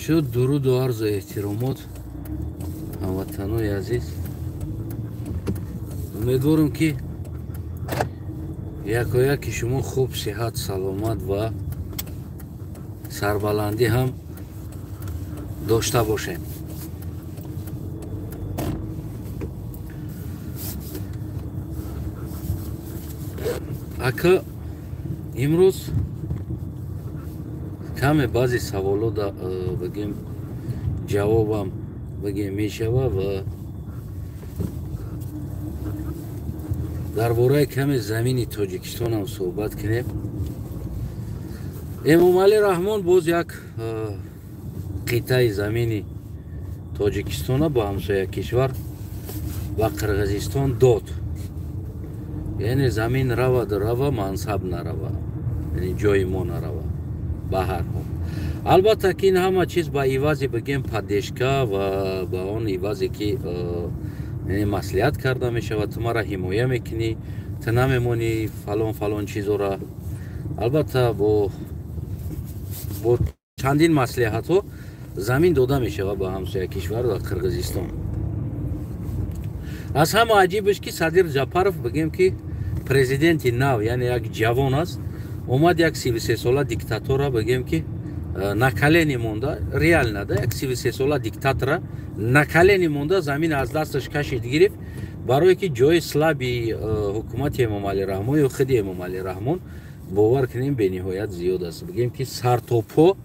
بسیار درود و عرض احترامات هموطنان عزیز. امیدوارم که یکی شما خوب، صحت، سلامت و سربلندی هم داشته باشیم. اکا امروز کمی بعضی سوالات بگیم جوابم بگیم میشوه و درباره کمی زمین تاجیکستان هم صحبت کنیم. امامعلی رحمان باز یک قطعه زمین تاجیکستان با همسایه کشور و قرغیزستان داد. یعنی زمین روا منصب نروا، یعنی جای ما نروا به هر حال. البته که این همه چیز با ایوازی بگیم پدیشکا و با اون ایوازی که یعنی مصلحت کرده میشه و تو مرا حمایه میکنی، تو نمیمونی فلان چیزو را. البته با چندین مصلحت ها زمین داده میشه و با همسایه کشور و قرغیزستان. از همه عجیبش که صدر جعفرов بگیم که پرزیدنت نو، یعنی یک جوان است، اومد یک 33 ساله دیکتاتور بگیم که نکلینی مونده، ریال نده، یک 33 ساله دیکتاتور نکلینی مونده زمین از دستش کشید گرفت برای که جای سلابی حکومت امامعلی رحمان و خود امامعلی رحمان باور کنیم به نهایت زیاد است. بگیم که سر تا پا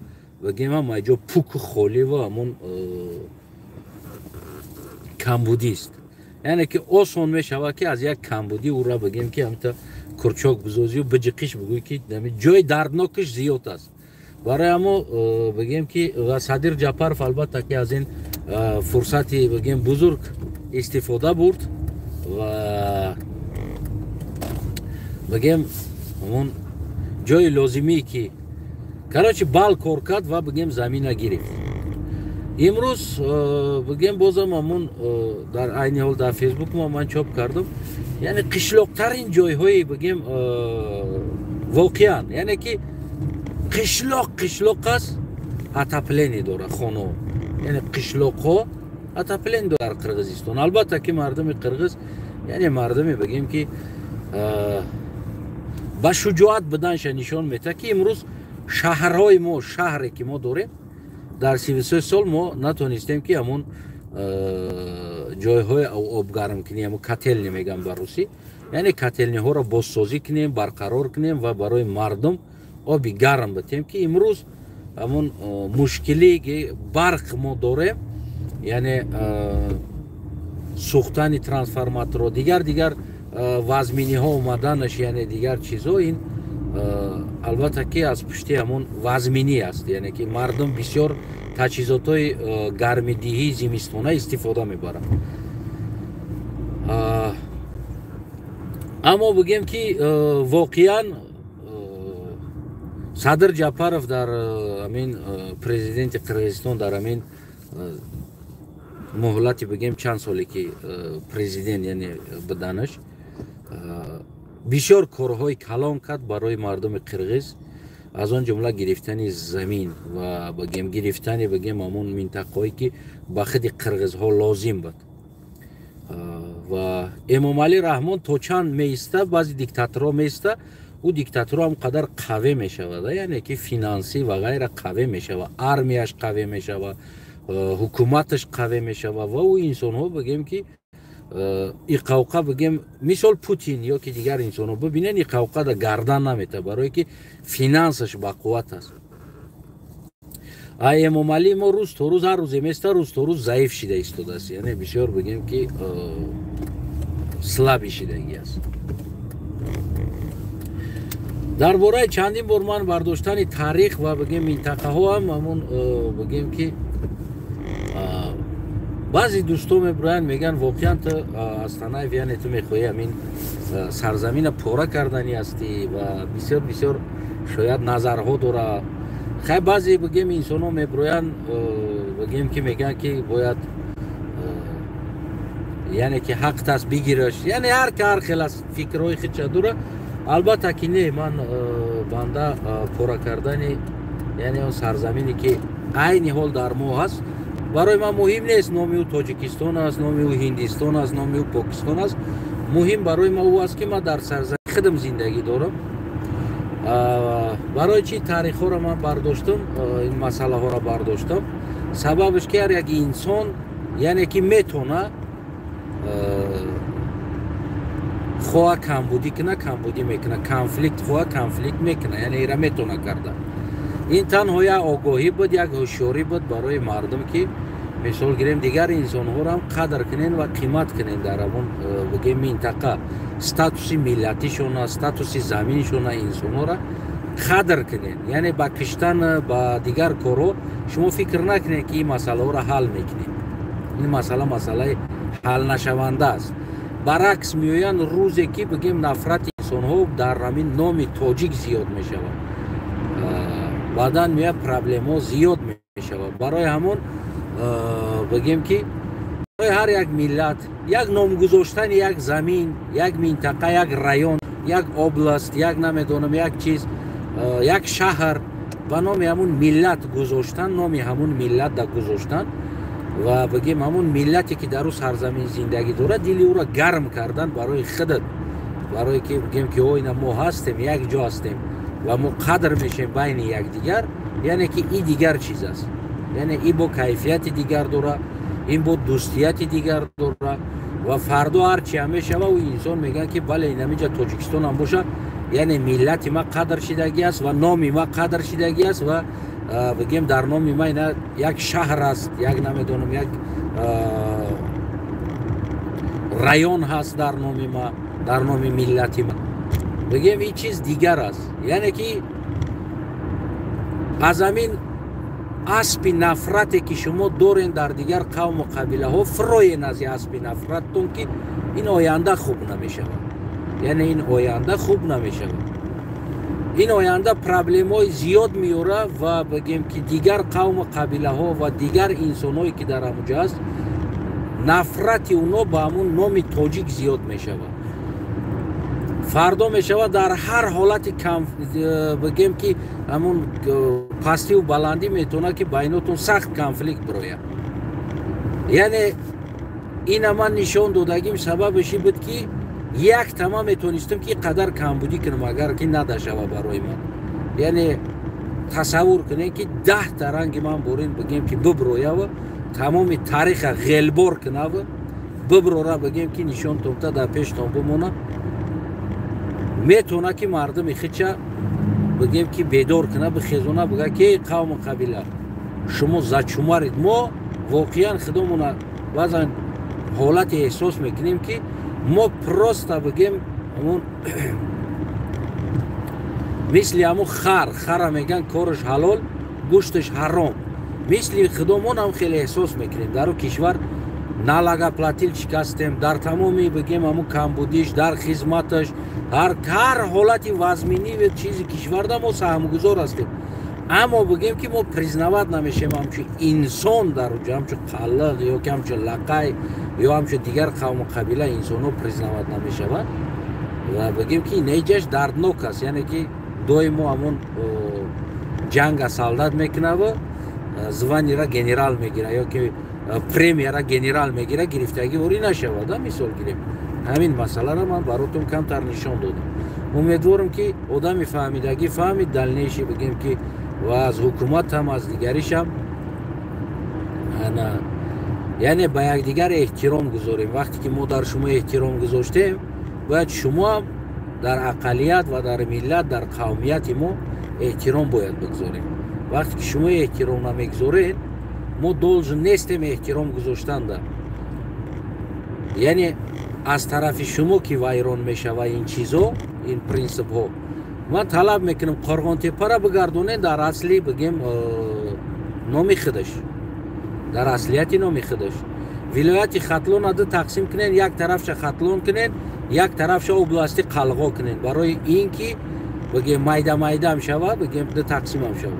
بگیم هم اینجا پوک خالی و همون کمبودی است. یعنی که آسان میشوه که از یک کمبودی او را بگیم که همتا کرچاک بزوزی و بجقیش بگوی که جای دردناکش زیاد است. برای اما بگیم که صدر جعفرов البته که از این فرصتی بگیم بزرگ استفاده برد و بگیم همون جای لازمی که کراچی بال کار کرد و بگیم زمین گرفت. امروز بگیم بازم همون در عین حال در فیسبوک من چاپ کردم، یعنی قشلاقترین جایهای بگیم واقعا، یعنی که قشلاق است اتاپلینی داره خانه، یعنی قشلاق ها اتاپلین داره در قرغیزستان. البته که مردم قرغیز یعنی مردمی بگیم که با شجاعت بدنش نشان میده که امروز شهرهای ما، شهری که ما داریم در 33 سال ما نتونستیم که همون جایهای آب گرم کنیم، همون کتلنی میگم بر روسی، یعنی کتلنی ها را بازسازی کنیم، برقرار کنیم و برای مردم آبی گرم بدیم که امروز همون مشکلی که برق ما داریم، یعنی سوختن ترانسفورماتور و دیگر وزمینی ها اومدنش، یعنی دیگر چیزها، این البته که از پشتی همون وزمینی است، یعنی که مردم بسیار تجهیزات های گرمدهی زمستانه استفاده میبرند. اما بگیم که واقعا صدر جعفرov در همین پرزیدنت قرغیزستان در همین مهلتی بگیم چند سالی که پرزیدنت یعنی بدنش بسیار کارهای کلان کرد برای مردم قرغیز، از آن جمله گرفتن زمین و بگیم گرفتن بگیم همون منطقه‌ای که به خود قرغیزها لازم بود. و امامعلی رحمان تا چند میسته بعضی دیکتاتورها میسته، او دیکتاتورها هم قدر قوی میشود، یعنی که فینانسی و غیره قوی میشود، ارمیش قوی میشود، حکومتش قوی میشود و او انسان ها بگیم که این قوقه بگیم مثال پوتین یا که دیگر انسان ها ببینن این قوقه در گردن نمیته برای که فینانسش با قوت است. امامعلی ما روز تا روز هر روز میسته، روز تا روز ضعیف شده ایستاده است، یعنی بسیار بگیم که سلابی شدگی است. درباره چندین بار من برداشتن تاریخ و بگیم منطقه ها هم همون بگیم که بعضی دوستان میبرن میگن واقعا تو از تنها یعنی تو میخوایی همین سرزمین پاره کردنی هستی و بسیار شاید نظرها داره. خیلی بعضی بگیم انسان ها میبرن بگیم که میگن که باید یعنی که حق تست بگیرش، یعنی هر خیلی از فکرهای خیلی چه دوره. البته که نه، من بنده پاره کردن یعنی اون سرزمینی که айни ҳол дар мо ҳаст. барои ман муҳим нест номи ӯ тоҷикистон аст, номи ӯ ҳиндистон аст, номи ӯ покистон аст. муҳим барои ман ӯ аст ки ман дар сарзамини худам зиндагӣ дорам. барои чӣ таърихҳоро ман бардоштам, ин масъалаҳоро бардоштам? сабабаш ки ҳар як инсон яъне ки метона хоҳа камбудӣ кина, камбудӣ мекуна, конфликт хоҳа конфликт мекуна, яъне ира метона карда. ин танҳо як огоҳӣ буд, як ҳушёрӣ буд барои мардум ки мисол гирем дигар инсонҳоро ҳам қадр кунен ва қимат кунен дар ҳамон бигем минтақа статуси миллатишона, статуси заминишона инсонҳоро қадр кунен. яъне ба киштан ба дигар корҳо шумо фикр накунед ки ин масъалаҳоро ҳал мекунед. ин масъалаи ҳалнашаванда аст. баръакс меоянд рӯзе ки бигем нафрати инсонҳо дар ҳамин номи тоҷик зиёд мешавад, баъдан меояд проблемҳо зиёд мешавад. барои ҳамон бигем ки барои ҳар як миллат як ном гузоштани як замин, як минтақа, як район, як област, як намедонам як чиз, як шаҳр ба номи ҳамун миллат гузоштан, номи ҳамун миллат да гузоштан ва бигем ҳамун миллате ки дар ӯ сарзамин зиндагӣ дорад дили ӯро гарм кардан барои худат, барое ки бигем ки ина мо ҳастем, як ҷо ҳастем ва мо қадр мешем байни якдигар, яъне ки ин дигар чиз аст. яъне ин бо кайфияти дигар дора, ин бо дӯстияти дигар дора ва фардо ҳарчи ҳам мешава ӯ инсон мегӯяд ки бале инамиҷа тоҷикистон ҳам боша, яъне миллати ма қадр шидагӣ аст ва номи ма қадр шидагӣ аст ва бигем дар номи ма ина як шаҳр аст, як намедонам як район ҳаст дар номи ма, дар номи миллати ма. бигем ин чиз дигар аст. яъне ки аз ҳамин аспи нафрате ки шумо дорен дар дигар қавму қабилаҳо фуроен аз аспи нафраттон ки ин оянда хуб намешавад. яъне ин оянда хуб намешавад. ин оянда проблемҳои зиёд меёра ва бигем ки дигар қавму қабилаҳо ва дигар инсонҳое ки дар ҳамуҷо ҳаст, нафрати онҳо ба ҳамун номи тоҷик зиёд мешавад. фардо мешавад дар ҳар ҳолати бигем ки ҳамун пастиву баландӣ метавонад ки байнотон сахт конфликт бирояд. яъне ина ман нишон додагим сабабаш ин буд ки як тама метавонистам ки қадар камбудӣ кунам агар ки надашава барои ман. яъне тасаввур кунем ки 10 та ранги ман борин бигем ки бибироява тамоми тариха ғелбор кунава бибирора бигем ки нишонтонта дар пештон бимона, метавона ки мардуми худша бигем ки бедор куна бихезона бигӯяд ки қавму қабила шумо зачумарид. мо воқеан худомона баъзан ҳолате эҳсос мекунем ки мо просто бигем ҳамун мисли ҳамун хара меган кораш ҳалол гӯшташ ҳаром, мисли худомон ҳам хеле эҳсос мекунем. дар ӯ кишвар налагаплатил шикастем, дар тамоми бигем ҳамун камбудиш, дар хизматаш, ҳар ҳолати вазминӣ чизи кишварда мо саҳмгузор ҳастем. аммо бигем ки мо признават намешем ҳамчун инсон дар уҷо, ҳамчун қаллиқ ё ки ҳамчун лақай ё ҳамчун дигар қавму қабила инсонҳо признават намешавад ва бигем ки неҷаш дарднок аст. яъне ки доимо ҳамон ҷанга солдат мекунава, званира генерал мегира ё ки премияра генерал мегира, гирифтагӣ ворӣ нашавад. мисол гирем ҳамин масъаларо ман баротон камтар нишон додам. умедворам ки одами фаҳмидагӣ фаҳмид далнеши бигем ки ва аз ҳукумат ҳам аз дигаришам яъне ба якдигар эҳтиром гузорем. вақте ки мо дар шумо эҳтиром гузоштем, бояд шумо ҳам дар ақалият ва дар миллат, дар қавмияти мо эҳтиром бояд бигузорем. вақте ки шумо эҳтиром намегузоред, мо должен нестем эҳтиром гузоштанда. яъне аз тарафи шумо ки вайрон мешава ин чизҳо, ин принсипҳо. ман талаб мекунам Қорғонтепаро бигардонед дар асли бигем номи худаш, дар аслияти номи худаш. вилояти Хатлона ду тақсим кунен, як тарафша Хатлон кунен, як тарафша области Қалғо кунен, барои ин ки бигем майда майдаам шава, бигем ду тақсимам шава.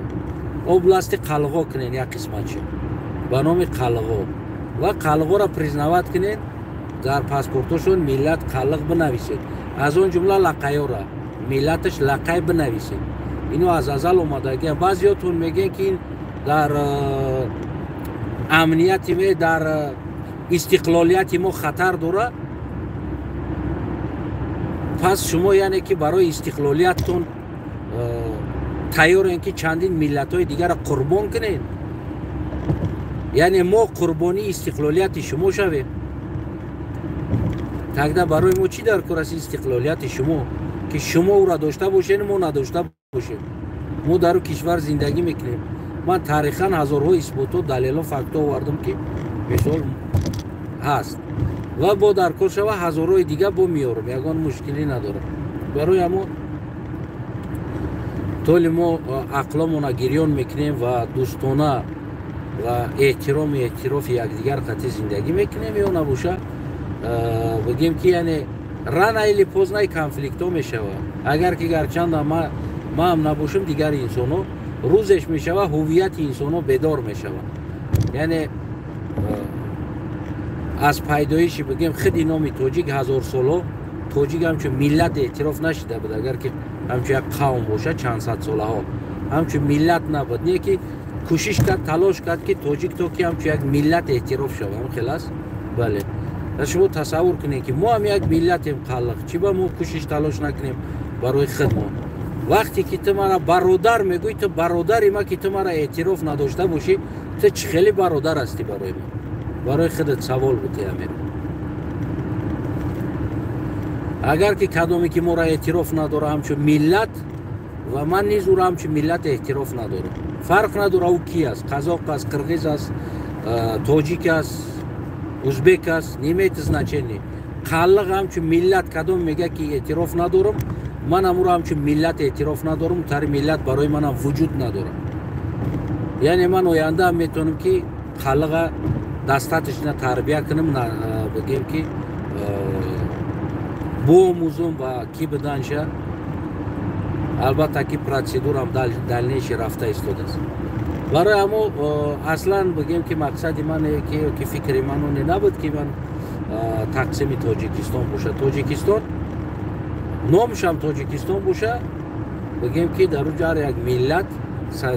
области Қалғо кунен як қисматша ба номи Қалғо ва Қалғоро признават кунен, дар паспортошон миллат қаллиқ бинависед, аз он ҷумла лақайора миллаташ лақай бинависед. ино аз азал омадагия. баъзеётон мегӯянд ки ин در امنیت ما، در استقلالیت ما خطر داره، پس شما یعنی که برای استقلالیتتون تیارین که چندین ملت‌های دیگر را قربان کنین؟ یعنی ما قربانی استقلالیت شما شویم؟ تقدر برای ما چی در کار است استقلالیت شما که شما او را داشته باشین ما نداشته باشیم؟ ما در کشور زندگی میکنیم. من تاریخاً هزارها اثبات و دلیل و فکت آوردم که مثال هست و با در کار شوه هزارهای دیگه با میارم، یگان مشکلی نداره. برای ما طول ما عقلمون گریان میکنیم و دوستانه و احترام یکدیگر قطعی زندگی میکنیم یا نباشه بگیم که یعنی رن ایلی پوزنای کنفلیکت ها میشوه. اگر که گرچند ما هم نباشم دیگر انسان ها روزش میشوه، هویت انسان ها بیدار میشوه. یعنی از پیدایشی بگیم خیلی نامی تاجیک 1000 ساله تاجیک همچون ملت اعتراف نشده بود. اگر که همچون یک قوم باشه چند صد ساله ها همچون ملت نبود، نه که کوشش کرد تلاش کرد که تاجیک تا که همچون یک ملت اعتراف شود. هم خلاص بله شما تصور کنید که ما هم یک ملتیم قلق، چی با ما کوشش تلاش نکنیم برای خودمون؟ وقتی که تو مرا برادر میگوی، تو برادری ما که تو مرا اعتراف نداشته باشی، تو چه خیلی برادر هستی برای ما؟ برای خودت سوال بودی امیر. اگر که کدامی که ما را اعتراف نداره همچون ملت و من نیز او را همچون ملت اعتراف نداره، فرق نداره او کی است، قزاق است، قرغیز است، تاجیک است، ازبک است، نیمت значение. قلق همچون ملت کدام میگه که اعتراف ندارم، من هم او را همچون ملت اعتراف ندارم، تر ملت برای من هم وجود نداره. یعنی من آینده هم میتونم که قلق دستاتش نه تربیه کنم، نه بگیم که بو موزم و کی بدانشه. البته که پروسیدور هم دلنیش رفته ایستاده است. برای اما اصلا بگیم که مقصد من که فکر من اون نبود که من تقسیم تاجیکستان باشه. تاجیکستان نامش هم تاجیکستان باشه، بگیم که در اونجا یک ملت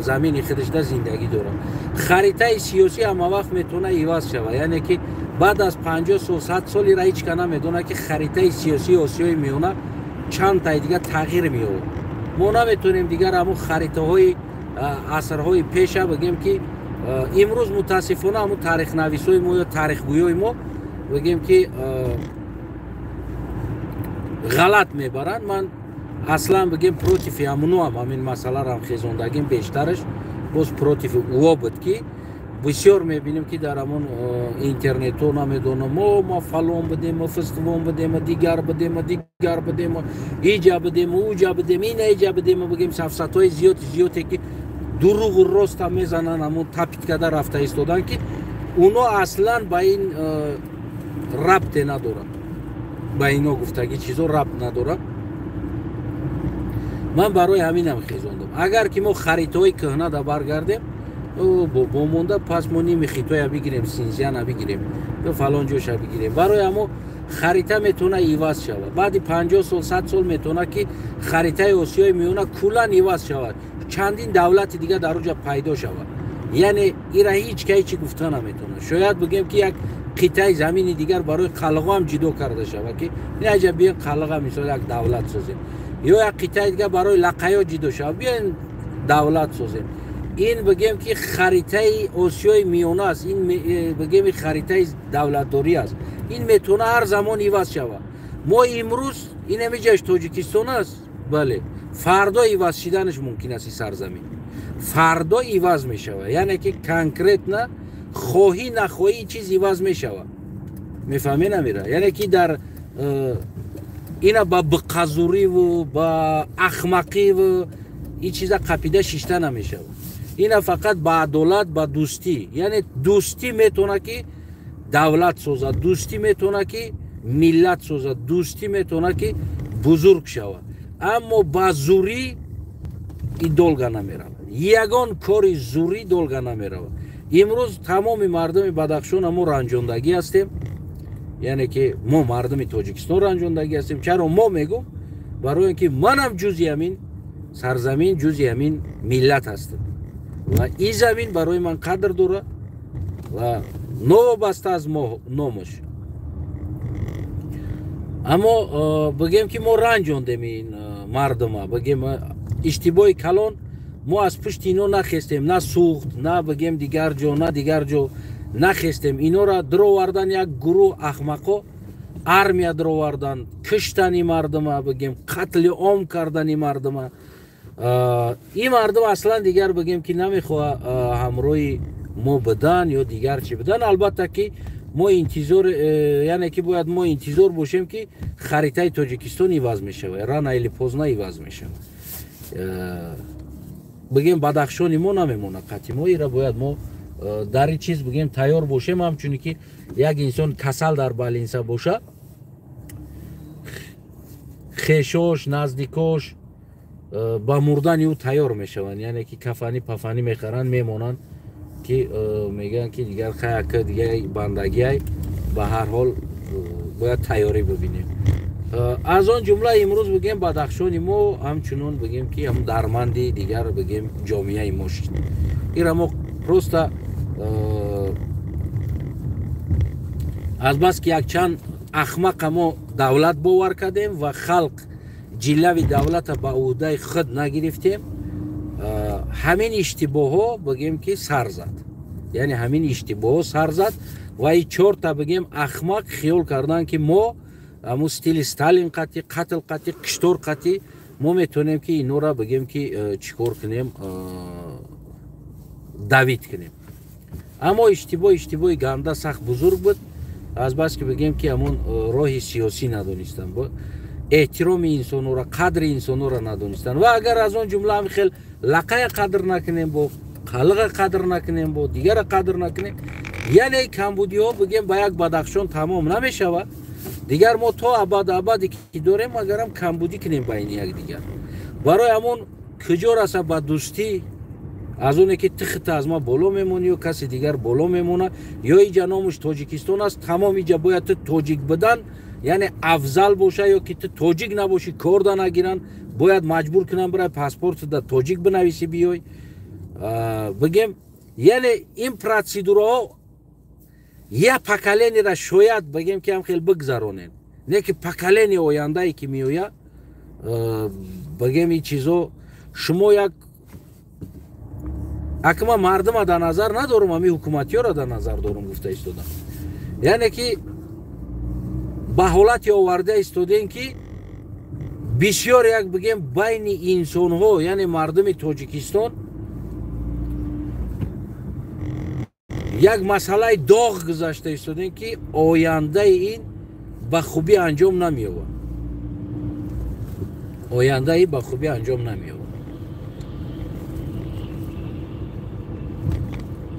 زمین خودش در زندگی داره. خریطه سیاسی هم وقت میتونه عوض شود، یعنی که بعد از 50 سال 100 سالی را هیچ کنه میدونه که خریطه سیاسی آسیای میونه چند تا دیگه تغییر میاره. ما نمیتونیم دیگر همون خریطه های اثرهای پیشه بگیم که امروز متاسفانه همون تاریخ نویسای ما یا تاریخ گویای ما بگیم که غلط میبرن. من اصلا بگیم پروتیفی همونو هم همین مسئله را هم خیزاندگیم بیشترش باز پروتیفی اوه بود که بسیار میبینیم که در همون اینترنت ها نمیدونم ما فلان بدیم، ما فستوان بدیم، دیگر بدیم، ایجا بدیم، اوجا بدیم، این ایجا بدیم، بگیم سفسط های زیادی که دروغ و راست هم میزنن، همون تپیت کده رفته ایستادن که اونا اصلا با این ربط نداره، با اینا گفتگی چیزا ربط نداره. من برای همینم خیزاندم اگر که ما خریطه های کهنه دا برگردیم با مونده پس ما نیم خیطه بگیریم، سینزیان بگیریم یا فلان جوش بگیریم. برای اما خریطه میتونه ایواز شود. بعد 50 سال 100 سال میتونه که خریطه آسیای میونه کلا ایواز شود، چندین دولت دیگه در اونجا پیدا شود. یعنی ایرا هیچ کی چی گفته نمیتونه. شاید بگیم که یک قطعه زمین دیگر برای قلقا هم جدا کرده شود که نه عجب بیان قلقا مثلا یک دولت سازیم، یا یک قطعه دیگه برای لقیا جدا شود بیان دولت سازیم. این بگیم که خریطه آسیای میانه است، این بگیم خریطه دولتداری است، این میتونه هر زمان ایواز شود. ما امروز این همه جاش تاجیکستان است، بله فردا ایواز شدنش ممکن است. سرزمین فردا ایواز میشود، یعنی که کنکریت نه خواهی نخواهی چیز ایواز میشود. میفهمین امیره؟ یعنی که در اینا با بقزوری و با احمقی و این چیزا قپیده شیشته نمیشود. اینا فقط با عدالت، با دوستی، یعنی دوستی میتونه که دولت سازد، دوستی میتونه که ملت سازد، دوستی میتونه که بزرگ شود. اما با زوری این دولگه نمیره، یگان کاری زوری دولگه نمیره. امروز تمام مردم بدخشان ما رنجاندگی هستیم، یعنی که ما مردم تاجیکستان رنجاندگی هستیم. چرا ما میگم؟ برای اینکه منم جزئی همین سرزمین، جزئی همین ملت هستم و این زمین برای من قدر داره و نوابسته از نامش. اما بگیم که ما رنجاندیم این مردم ها، بگیم اشتباه کلان ما از پشت اینو نخستیم، نه سوخت نه بگیم دیگر جا نخستیم، اینا را درآوردن یک گروه احمقا، армия درآوردن، کشتن مردم ها، بگیم قتل عام کردن مردم ها. این مردم اصلا دیگر بگیم که نمیخواه همراه ما بدن یا دیگر چی بدن. البته که ما انتظار، یعنی که باید ما انتظار باشیم که خریطه تاجیکستان عوض میشه و ران ایلی پوزنا عوض میشه. بگیم بدخشان ما نمیمونه قطعی، ما ایرا باید ما در این چیز بگیم تیار باشیم، همچونی که یک انسان کسل در بالینسا باشه، خیشاش نزدیکاش با مردن او تیار میشون، یعنی که کفانی پفانی میخرن میمونن که میگن که دیگر خیلی دیگر بندگی های به هر حال باید تیاری ببینیم. از آن جمله امروز بگیم بدخشان ما همچنان بگیم که هم درمندی دیگر بگیم جامعه ما شد. ایرا ما پروست از بس که یک چند احمق ما دولت باور کردیم و خلق جلوی دولت به عهده خود نگرفتیم، همین اشتباه ها بگیم که سر زد، یعنی همین اشتباه ها سر زد و این 4 تا بگیم احمق خیال کردن که ما همون استیل استالین قطعی، قتل قطعی، کشتار قطعی ما میتونیم که اینو را بگیم که چیکار کنیم، دوید کنیم. اما اشتباه گنده سخت بزرگ بود، از بس که بگیم که همون راه سیاسی ندونستن، احترام انسان را، قدر انسان را ندونستن. و اگر از اون جمله هم خیلی لقای قدر نکنیم، با خلق قدر نکنیم، با دیگر قدر نکنیم، یعنی کمبودی ها بگیم با یک بدخشان تمام نمیشه. دیگر ما تا ابد که داریم اگر هم کمبودی کنیم بین یک دیگر، برای همون کجا رسه با دوستی از اونه که تخت از ما بالا میمونی و کسی دیگر بالا میمونه، یا اینجا نامش تاجیکستان است، تمام اینجا باید تو تاجیک بدن، یعنی افضل باشه، یا که تو تاجیک نباشی کار دا نگیرن، باید مجبور کنن برای پاسپورت دا تاجیک بنویسی بیای. بگیم یعنی این پروسیدورها یه پکلینی را شاید بگیم که هم خیلی بگذرونن، نه که پکلینی آینده ای که میوید بگیم این چیزو شما یک اکما مردم در نظر ندارم، همی حکومتی ها را در نظر دارم گفته ایستادم، یعنی که به حالتی آورده ایستادین که بسیار یک بگیم بین انسان ها، یعنی مردم تاجیکستان یک مسئله داغ گذاشته ایستادین که آینده این به خوبی انجام نمی‌یابد، آینده ای به خوبی انجام نمی‌یابد.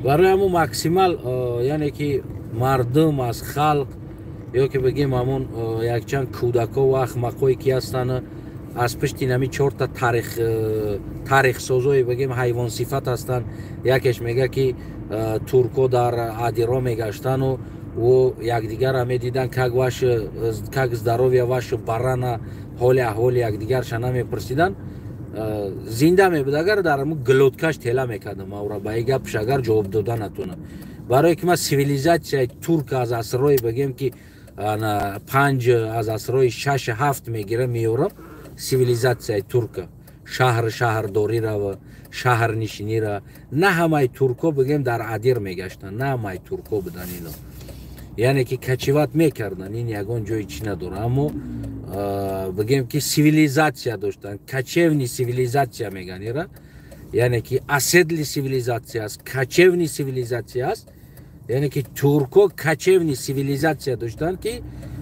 برای همون مکسیمال یعنی که مردم از خلق، یا که بگیم همون یک چند کودکا و احمقایی که هستن از پشت نمی 4 تا تاریخ سازوی بگیم حیوان صفت هستن. یکیش میگه که ترکو در ادیرا میگشتن و یک دیگر هم دیدن که здоровье ваше барана حال احوال یک دیگر شنا میپرسیدن، زنده میبود اگر در همون گلوتکش تیله میکردم او را به این گپش اگر جواب دادن نتونه. برای که ما سیویلیزاسیون ترک از عصرهای بگیم که 5 از عصرهای 6-7 میگیره میورم، سیویلیزاسیون ترک شهر داری را و شهر نشینی را، نه همه ترکو بگیم در ادیر میگشتن، نه همه ترکو بدن اینو، یعنی که کچیوات میکردن، این یگان جای چی نداره. اما بگیم که سیویلیزاسیون داشتن، کچیونی سیویلیزاسیون میگن ایرا، یعنی که اسیدلی سیویلیزاسیون است، کچیونی سیویلیزاسیون است، یعنی که ترکو کچیونی سیویلیزاسیون داشتن که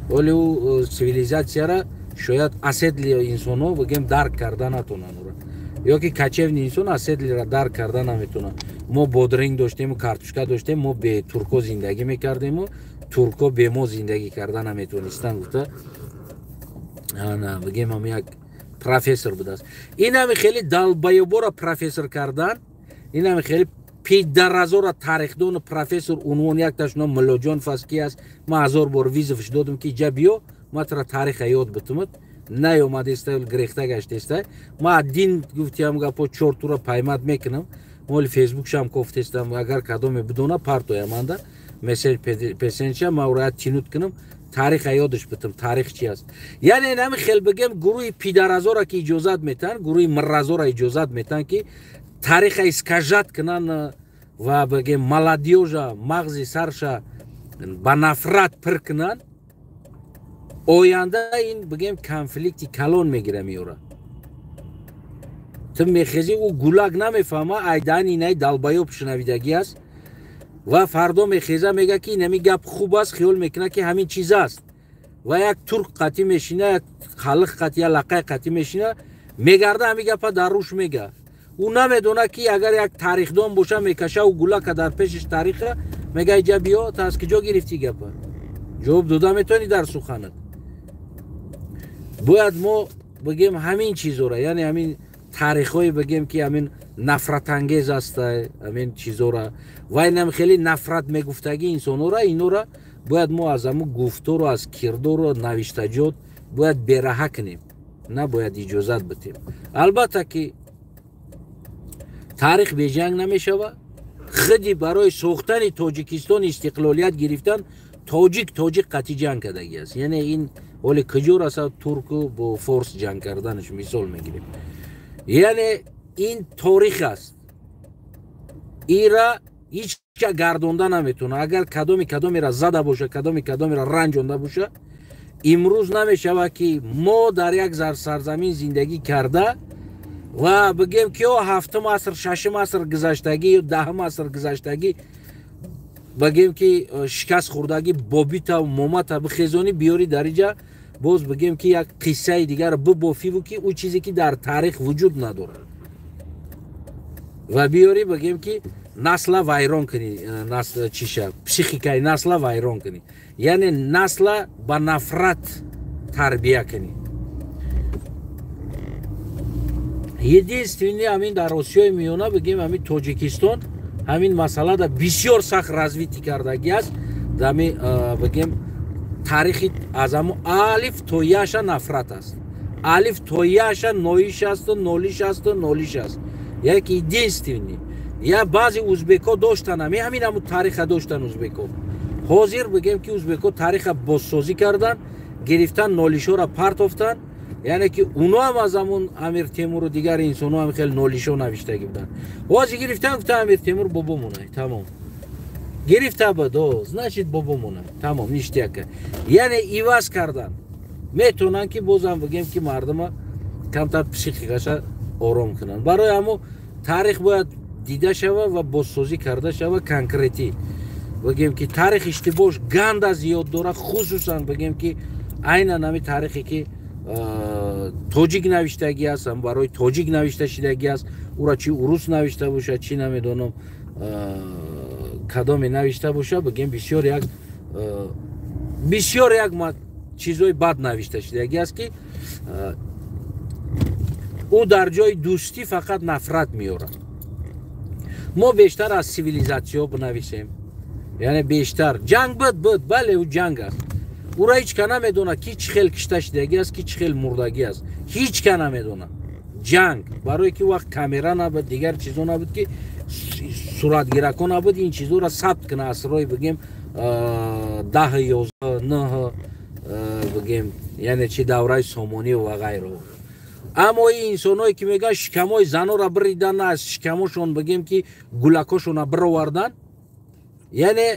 ولی او سیویلیزاسیون را شاید اسیدلی انسان ها بگیم درک کردن نتونن، یا که کچیونی انسان اسیدلی را درک کردن نمیتونن. ما بودرینگ داشتیم و کارتوشکا داشتیم، ما به ترکو زندگی میکردیم و ترکو به ما زندگی کردن نمیتونستن. گفته نه بگیم هم یک پروفسور بود است، این هم خیلی دلبایبو را پروفسور کردن، این هم خیلی پیدرازو را تاریخدان و پروفسور عنوان یک تاش نام ملاجان فاسکی است. ما 1000 بار ویزفش دادم که جا بیو ما ترا تاریخ یاد بتمت، نه اومده است گریخته گشته است. ما دین گفتیم گپو 4 را پیمات میکنم، моли фейсбук шам кофтестам агар кадоме бидона партояманда месседж песенча маурат чинут кунам тарих ёдаш битам тарих чи аст яъне нами хел бигем гурӯи пидаразора ки иҷозат метан гурӯи мирразора иҷозат метан ки тариха искажат кунан ва бигем маладиёжа мағзи сарша ба нафрат пир кунан оянда ин бигем конфликти калон мегира меёра ту мехези ӯ гулак намефаҳма айдан инай далбаёб шунавидагӣ аст ва фардо мехеза мега ки инами гап хуб аст хиёл мекуна ки ҳамин чиз аст ва як турк қатӣ мешина як халиқ қатӣ я лақай қатӣ мешина мегарда ҳамин гапа дар рӯш мега ӯ намедона ки агар як тарихдон боша мекаша ӯ гулака дар пешиш тариха мега иҷа биё ту аз киҷо гирифтӣ гапа ҷавоб дода метавонӣ дар суханат бояд мо бигем ҳамин чизора яъне ҳамин тарихҳои бигем ки ҳамин нафратангез аста ҳамин чизора ва инам хеле нафрат мегуфтагӣ инсонора инора бояд мо аз ҳамун гуфтору аз кирдору навиштаҷот бояд бераҳа кунем набояд иҷозат битем албатта ки тарих беҷанг намешава худи барои сохтани тоҷикистон истиқлолият гирифтан тоҷик қатӣ ҷанг кардагӣ аст яъне ин ҳоли куҷор аст турку бо форс ҷанг карданаш мисол мегирем яъне ин торих аст ира ҳеҷ ка гардонда наметавона агар кадомеро зада боша кадомеро ранҷонда боша имрӯз намешава ки мо дар як сарзамин зиндагӣ карда ва бигем ки ҳафтум аср шашум аср гузаштагӣ ё даҳум аср гузаштагӣ бигем ки шикаст хӯрдагӣ бобита момата бихезонӣ биёрӣ дар иҷа боз бигем ки як қиссаи дигарро бибофиву ки ӯ чизе ки дар таърих вуҷуд надорад ва биёрӣ бигем ки насла вайрон кунӣ чиша психикаи насла вайрон кунӣ яъне насла ба нафрат тарбия кунӣ единственный ҳамин дар осиёи миёна бигем ҳамин тоҷикистон ҳамин масъалада бисёр сахт развитӣ кардагӣ аст дами бигем таърихи аз ҳамун алиф то яша нафрат аст алиф то яша ноиш асту нолиш асту нолиш аст як единственный я баъзе узбекҳо доштан ҳамин ҳамун тариха доштан узбекҳо ҳозир бигем ки узбекҳо тариха бозсозӣ кардан гирифтан нолишҳоро партофтан яъне ки уно ҳам аз ҳамун амир темуру дигари инсонҳо ҳам хеле нолишҳо навиштагӣ буданд ҳозир гирифтан гуфта амир темур бобо монай тамом гирифта бадо значит бобо монай тамом ништияка яъне иваз кардан метавонанд ки бозам бигем ки мардума камтар психикаша ором кунанд барои ҳамо таърих бояд дида шава ва бозсозӣ карда шава конкретӣ бигем ки таърих иштибоҳш ганда зиёд дора хусусан бигем ки айнан ҳамин таърихе ки тоҷик навиштагӣ аст барои тоҷик навишта шудагӣ аст ӯра чи урус навишта бошад чи намедонам кадоме навишта бошад бигем бисёр як чизҳои бад навишта шудагӣ аст ки ӯ дар ҷои дӯстӣ фақат нафрат меёрад мо бештар аз сивилизатсияҳо бинависем яъне бештар ҷанг буд бале ӯ ҷанг аст ӯра ҳеҷ ка намедона ки чӣ хел кишта шудагӣ аст ки чӣ хел мурдагӣ аст ҳеҷ ка намедона ҷанг барое ки вақт камера набуд дигар чизҳо набуд ки суратгиракон набуд ин чизҳоро сабт куна асрҳои бигем 10 11 9 бигем яъне чи давраи сомонию ва ғайро аммо ин инсонҳое ки мегӯянд шикамҳои занҳоро биридан аз шикамҳошон бигем ки гулакҳошонро бировардан яъне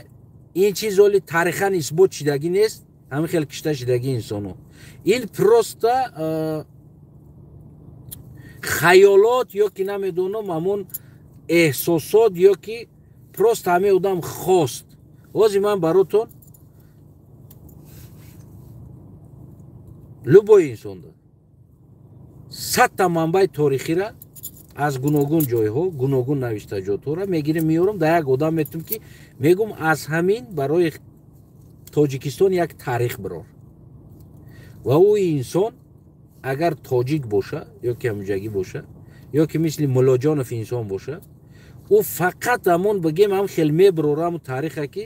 ин чиз оли тарихан исбот шудагӣ нест ҳамин хел кишта шудагӣ инсонҳо ин просто хаёлот ё ки намедонам ҳамон эҳсосот ё ки просто ҳамин одам хост ҳозир ман баротон любой инсон дод 100 манбаи торихира аз гуногун ҷойҳо гуногун навиштаҷотҳоро мегирем меёрам дар як одам метум ки мегум аз ҳамин барои тоҷикистон як таърих бирор ва ӯ инсон агар тоҷик боша ё ки ҳамуҷагӣ боша ё ки мисли муллоҷонов инсон боша ӯ фақат ҳамон бигем ҳам хел мебирора ҳамун таъриха ки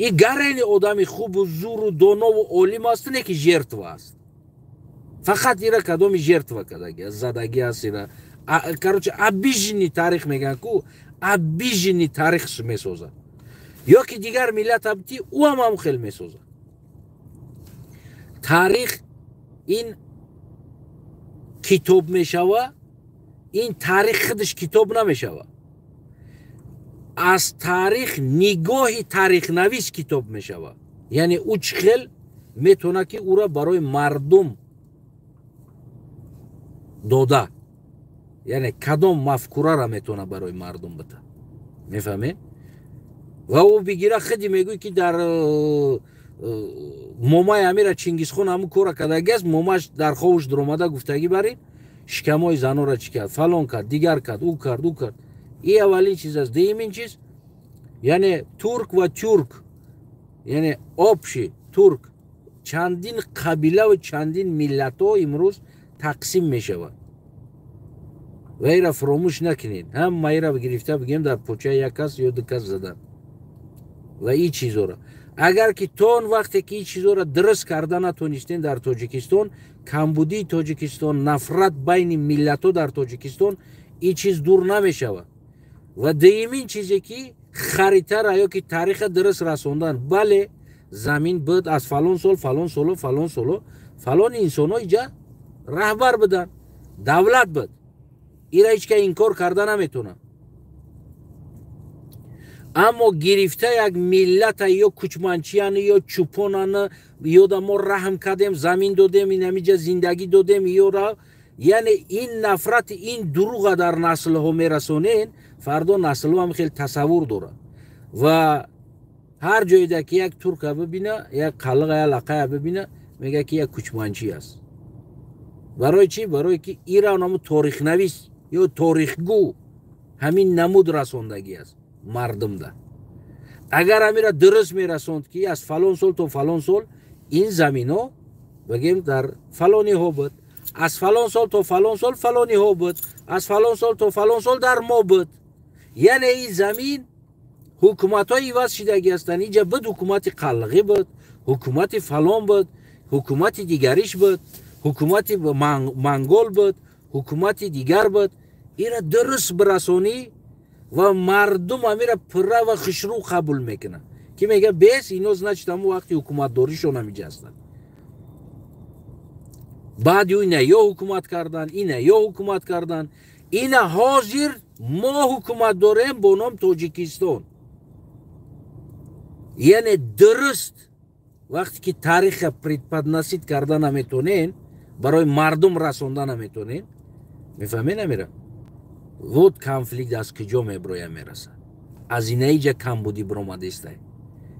и гарени одами хубу зуру донову олим аст не ки жертва аст фақат ира кадоми жертва кардагӣ аст задагӣ аст ира короче обиженный тарих меган ку обиженный тарих месоза ё ки дигар миллат абти у ам хел месоза тарих ин китоб мешава ин тарих худш китоб намешава аз тарих нигоҳи тарихнавис китоб мешава яъне у чӣ хел метавона ки ура барои мардум дода яъне кадом мафкурара метавона барои мардум бита мефаҳмед ва ӯ бигира худи мегӯй ки дар момаи амира чингизхон ҳамун кора кардаги аст момаш дар ховуш дуромада гуфтагӣ барин шикамҳои занора чӣ кард фалон кард дигар кард ӯ кард ӯ кард ин аввалин чиз аст дуюмин чиз яъне турк ва тюрк яъне обши турк чандин қабила ва чандин миллатҳо имрӯз тақсим мешавад ва инра фуромӯш накунед ҳама инра гирифта бигем дар почаи як кас ё ду кас задан ва ин чизора агар ки то он вақте ки ин чизора дуруст карда натонистен дар тоҷикистон камбудии тоҷикистон нафрат байни миллатҳо дар тоҷикистон ин чиз дур намешавад ва дуюмин чизе ки харитара ё ки тариха дуруст расондан бале замин буд аз фалон сол фалон соло фалон соло фалон инсонҳо иҷа раҳбар будан давлат буд ира ҳеч ка инкор карда наметавонад аммо гирифта як миллата ё кучманчияни ё чӯпонани ё да мо раҳм кардем замин додем ин ҳамиҷа зиндагӣ додем ёра яъне ин нафрати ин дуруға дар наслҳо мерасонен фардо наслҳо ҳам хеле тасаввур дорад ва ҳар ҷоеда ки як турка бибина як қалиға я лақая бибина мега ки як кучманчӣ аст барои чӣ барое ки ира намо торихнавис ё торихгӯ ҳамин намуд расондагӣ аст мардумда агар ҳамира дуруст мерасонд ки аз фалон сол то фалон сол ин заминҳо бигем дар фалониҳо буд аз фалон сол то фалон сол фалониҳо буд аз фалон сол то фалон сол дар мо буд яъне ин замин ҳукуматҳои иваз шидаги ҳастанд инҷа буд ҳукумати қаллиғӣ буд ҳукумати фалон буд ҳукумати дигариш буд ҳукумати монгол буд ҳукумати дигар буд ира дуруст бирасонӣ ва мардум амира пурра ва хушрӯ қабул мекунад ки мега бес ино значит ҳамун вақти ҳукуматдоришон ҳамиҷа ҳастанд баъди ина ё ҳукумат карданд ина ё ҳукумат карданд ина ҳозир мо ҳукумат дорем бо ном тоҷикистон яъне дуруст вақте ки тариха предподносит карда наметонен барои мардум расонда наметонен мефаҳмед амира вот конфликт аз куҷо меброя мерасад аз инаиҷа камбудӣ биромадистай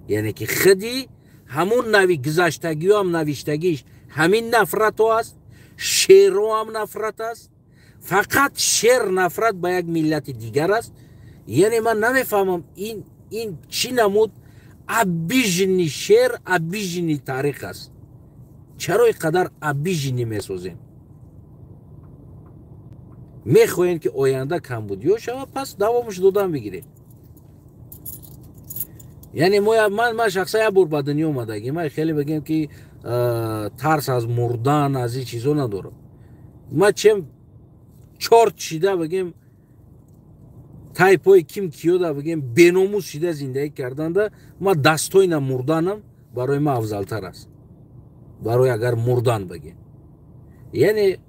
яъне ки худи ҳамун нави гузаштагиҳо ҳам навиштагиш ҳамин нафратҳо аст шерҳо ҳам нафрат аст фақат шер нафрат ба як миллати дигар аст яъне ман намефаҳмам ин чӣ намуд обиженный шер обиженный тариқ аст чаро ин қадар обиженный месозем мехоҳем ки оянда камбудиҳо шавад пас давомаш додан бигирем яъне ман шахсан як бор ба дунё омадагӣ ман хеле бигем ки тарс аз мурдан аз ин чизо надорам ман чем чорт шида бигем тайпҳои ким киёда бигем беномус шида зиндагӣ карданда ман дастҳои на мурданам барои ман афзалтар аст барои агар мурдан бигем яъне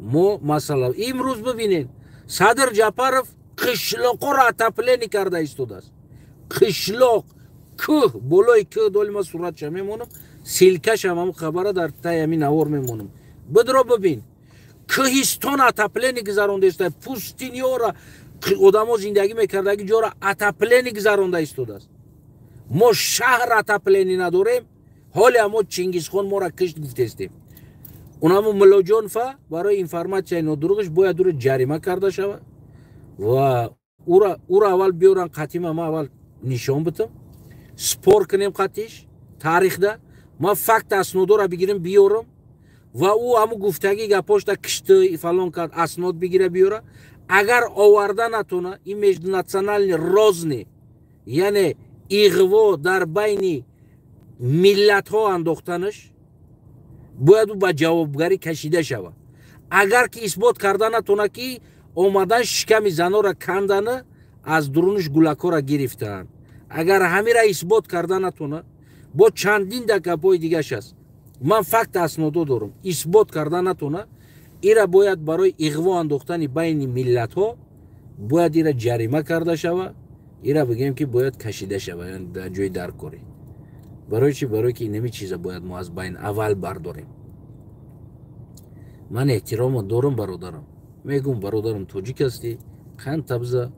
мо масалан имрӯз бибинед садр ҷапаров қишлоқҳоро отопление карда истодааст қишлоқ кӯҳ болои кӯҳ доли ман суратша мемонам силкашам ҳамун хабара дар таи ҳамин навор мемонам бидро бибин кӯҳистон отопление гузарондаиста пустинёра одамо зиндагӣ мекардаги ҷора отопление гузаронда истодааст мо шаҳр отопление надорем ҳоле ҳамо чингизхон моро кишт гуфтестем онамо мулоҷонфа барои информатсияи нодуруғиш бояд ӯро ҷарима карда шавад ва ӯро аввал биёран қатима ман аввал нишон битам спор кунем қатиш таърихда ман факт аснодора бигирем биёрам ва ӯ ҳамун гуфтаги гапошда кишти фалон кард аснод бигира биёра агар оварда натона ин междунациональный розни яъне иғво дар байни миллатҳо андохтанаш бояд ӯ ба ҷавобгарӣ кашида шавад агар ки исбот карда натона ки омадан шиками занора кандана аз дуруниш гулакора гирифтаанд. Агар ҳамира исбот карда натуна, бо чандин дакапои дигаш аст. Ман факт аснодо дорам. Исбот карда натуна, ира бояд барои иғво андохтани байни миллатҳо бояд ира ҷарима карда шава, ира бигем ки бояд кашида шава, яъне дар ҷои даркорӣ. Барои чӣ? Барои ки инами чиза бояд мо аз байн аввал бардорем. Ман эҳтиромо дорам бародарам. Мегӯм бародарам тоҷик ҳастӣ, қанд табза.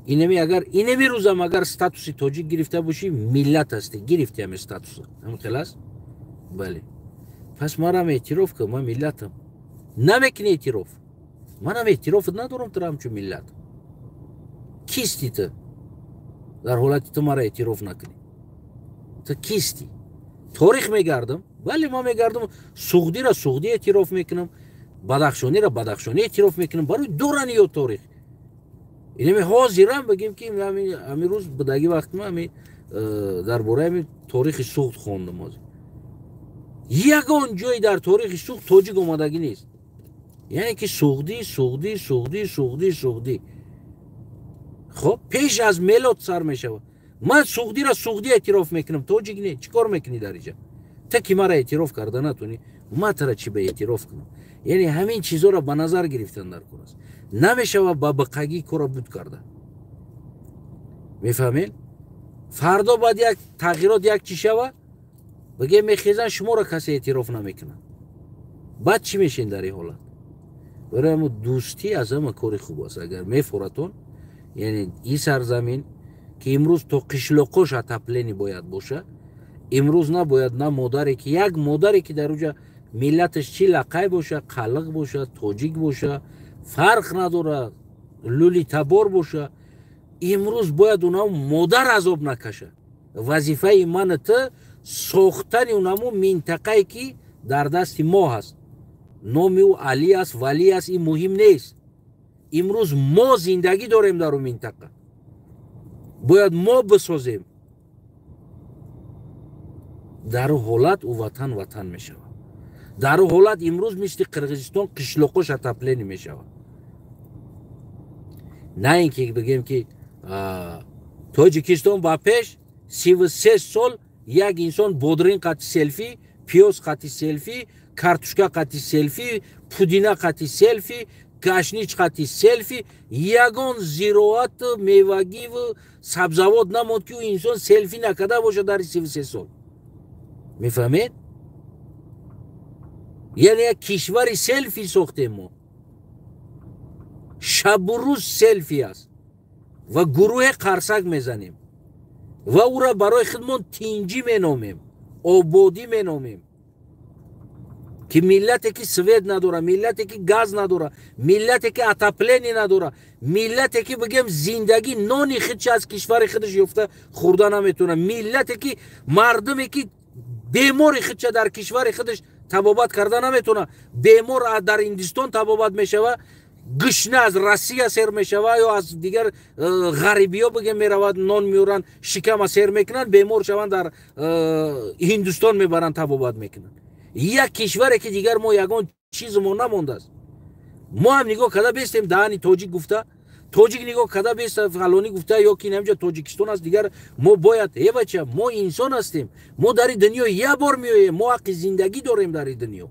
Инами агар инами рӯзам агар статуси тоҷик гирифта бошӣ, миллат ҳастӣ, гирифти ҳаме статуса. Ҳам хел аст? Бале. Пас манам эътироф кун, ман миллатам. Намекунӣ эътироф. Манам эътирофат надорам ту ҳамчун миллат. Кисти ту? Дар ҳолати ту маро эътироф накунӣ. Ту кисти? Торих мегардам? Бале, ман мегардам суғдира суғдӣ эътироф мекунам, бадахшонира бадахшонӣ эътироф мекунам, барои дорани ё торих. Инами ҳозирам бигем ки ҳамин рӯз будаги вақт ман дар бораи ҳамин торихи суғд хондам. Ягон ҷое дар торихи суғд тоҷик омадагӣ нест. Яъне ки суғдӣ суғдӣ суғдӣ суғдӣ суғдӣ. хоб пеш аз мелод сар мешавад. Ман суғдира суғдӣ эътироф мекунам, тоҷик не. Чӣ кор мекунӣ дар инҷа? Та ки мара эътироф карда натунӣ, ман тара чӣ ба эътироф кунам? Яъне ҳамин чизҳоро ба назар гирифтан дар кор аст. Намешавад ба бақагӣ корро буд карда. Мефаҳмед? Фардо баъд як тағйирот як чӣ шава? Бигем мехезан шуморо касе эътироф намекунад. Баъд чӣ мешин дар ин ҳолат? Барои ҳамун дӯстӣ аз ҳама кори хуб аст. Агар мефоратон, яъне ин сарзамин ки имрӯз то қишлоқош атаплени бояд боша, имрӯз набояд на модаре ки як модаре ки дар уҷа миллаташ чӣ лақай боша, қалиқ боша, тоҷик боша, фарқ надорад, лули табор боша, имрӯз бояд унамо модар азоб накаша. Вазифаи мани ту сохтани унамо минтақае ки дар дасти мо ҳаст. Номи ӯ Али аст, Валӣ аст, ин муҳим нест. Имрӯз мо зиндагӣ дорем дар он минтақа. Бояд мо бисозем. дар ӯ ҳолат ӯ ватан ватан мешавад. Дар ӯ ҳолат имрӯз мисли Қирғизистон қишлоқош атаплени мешавад. На ин ки бигем ки Тоҷикистон ба пеш 33 сол як инсон бодрин қати селфи, пиёз қати селфи, картушка қати селфи, пудина қати селфи, гашнич қати селфи, ягон зироат мевагиву сабзавот намонд ки ӯ инсон селфи накарда боша дар 33 сол. мефаҳмед? яъне як кишвари селфи сохтем мо. шабу рӯз селфи аст ва гурӯҳе қарсак мезанем ва ӯро барои худмон тинҷӣ меномем, ободӣ меномем ки миллате ки свет надора, миллате ки газ надора, миллате ки атаплени надора, миллате ки бигем зиндагӣ нони худш аз кишвари худаш ёфта хӯрда наметавона, миллате ки мардуме ки бемори худша дар кишвари худаш табобат карда наметавона, бемор дар Ҳиндустон табобат мешава, гӯшна аз Россия сер мешава ё аз дигар ғарибиё бигем меравад, нон меоранд, шикама сер мекунанд, бемор шаванд дар Ҳиндустон мебаранд, табобат мекунанд. як кишваре ки дигар мо ягон чизмо намондааст. мо ҳам нигоҳ карда бестем даъни тоҷик гуфта, тоҷик нигоҳ карда беста фалонӣ гуфта ё ки намҷа Тоҷикистон аст, дигар мо бояд бача мо инсон ҳастем, мо дар ин дунё як бор меоем, мо ҳаққи зиндагӣ дорем дар ин дунё.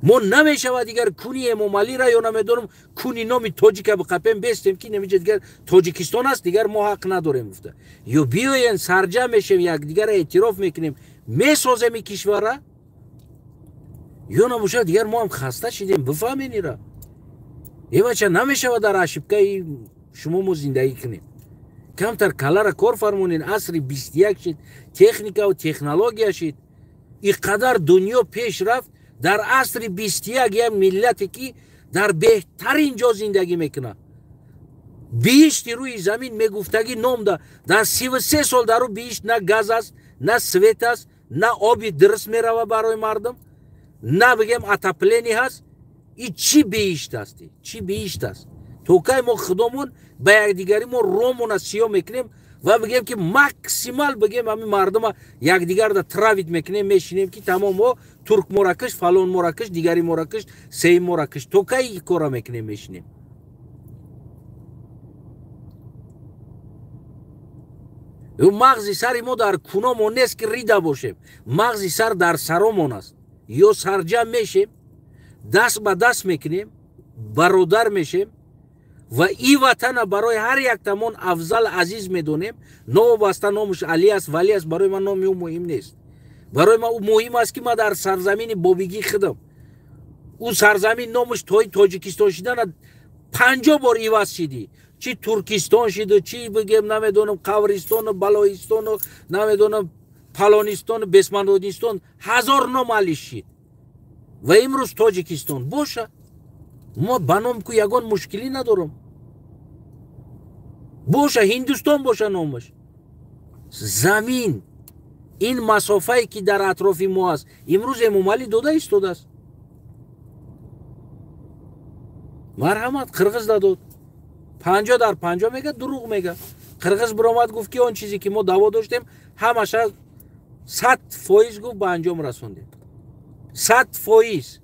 мо намешавад дигар куни Эмомалиро ё намедонам куни номи тоҷика биқапем бестем ки намиҷа дигар Тоҷикистон аст, дигар мо ҳаққ надорем гуфта. ё биёен сарҷам мешем, якдигарро эътироф мекунем, месозем ин кишварра, ё набошад дигар мо ҳам хаста шидем. бифаҳмед ира. бача намешавад дар ошибкаи шумо мо зиндагӣ кунем. камтар калара кор фармонед. асри 21 шид, техникаву технология шид, ин қадар дунё пеш рафт. дар асри 21 як миллате ки дар беҳтарин ҷо зиндагӣ мекунад, биҳишти рӯи замин мегуфтагӣ ном да, дар 33 сол дар ӯ биҳишт на газ аст, на свет аст, на оби дурст мерава барои мардум, на бигем атаплени ҳаст. ин чӣ биҳишт аст? чӣ биҳишт аст? то кай мо худомон ба якдигари мо ромона сиё мекунем ва бигем ки максимал бигем ҳамин мардума якдигарда травит мекунем, мешинем ки тамом мо турк мора кишт, фалон мора кишт, дигари мора кишт, сеи мора кишт. то кай кора мекунем, мешинем? мағзи сари мо дар куномон нест ки рида бошем, мағзи сар дар саромон аст. ё сарҷам мешем, даст ба даст мекунем, бародар мешем ва и ватана барои ҳар яктамон афзал азиз медонем. новобаста номуш али аст вали аст, барои ман номи ӯ муҳим нест. барои ман ӯ муҳим аст ки ман дар сарзамини бобигӣ худам, ӯ сарзамин номуш тои тоҷикистон шидана 50 бор иваз шидӣ, чи туркистон шиду, чи бигем намедонам қавристону балоистону, намедонам палонистон, бесманодистон, 1000 ном алиш шид. ва имрӯз тоҷикистон боша, мо ба ном ку ягон мушкилӣ надорам. боша ҳиндустон боша номаш. замин ин масофае ки дар атрофи мо аст, имрӯз эмомалӣ дода истодааст. марҳамат, қирғиз дадод 50 дар 50 мега, дурӯғ мега. қирғиз биромад гуфт ки он чизе ки мо даъво доштем ҳамаша 100% гуфт ба анҷом расондем. 100%.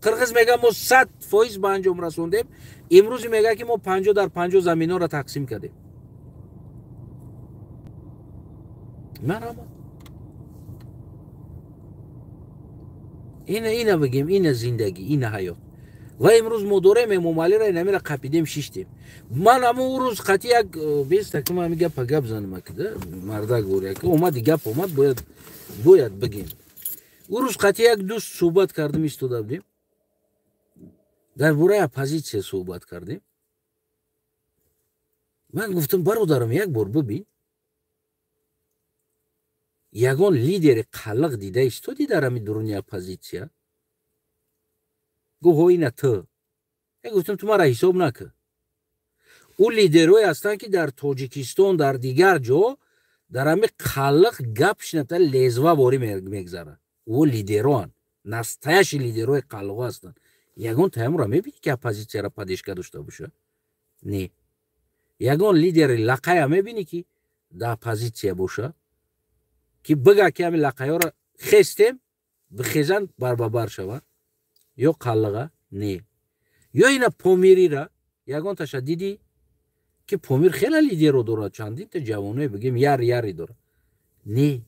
қирғиз мега мо 100% ба анҷом расондем. имрӯз мега ки мо 50 дар 50 заминҳоро тақсим кардем. марҳамат. ина бигем, ина зиндагӣ, ина ҳаёт. ва имрӯз мо дорем эмомалиро инамира қапидем шиштем. ман ҳамон рӯз қати як беста ма ми гапа гап занам акда мардак бор як омади гап омад, бояд бигем. ӯ рӯз қати як дӯст суҳбат кардем, истода будем дар бораи оппозитсия суҳбат кардем. ман гуфтам бародарам як бор бибин, ягон лидери қаллиқ дида истоди дар ҳамин дуруни оппозитсия? гуфт ина ту. я гуфтам ту мара ҳисоб накун. ӯ лидерҳое ҳастанд ки дар тоҷикистон, дар дигар ҷо дар ҳамин қаллиқ гап шината лезва бори мегзарад. ӯ лидероанд, настоящи лидерҳои қаллиқо ҳастанд. ягон таъмура мебинӣ ки оппозитсияро падешка дошта боша? не. ягон лидери лақая мебинӣ ки дар оппозитсия боша, ки бига ки ҳамин лақаёро хестем бихезанд барбабар шавад? ё қаллиға? не. ё ина помирира ягон таша дидӣ ки помир хеле лидеро дорад, чандинта ҷавоное бигем яри дорад? не.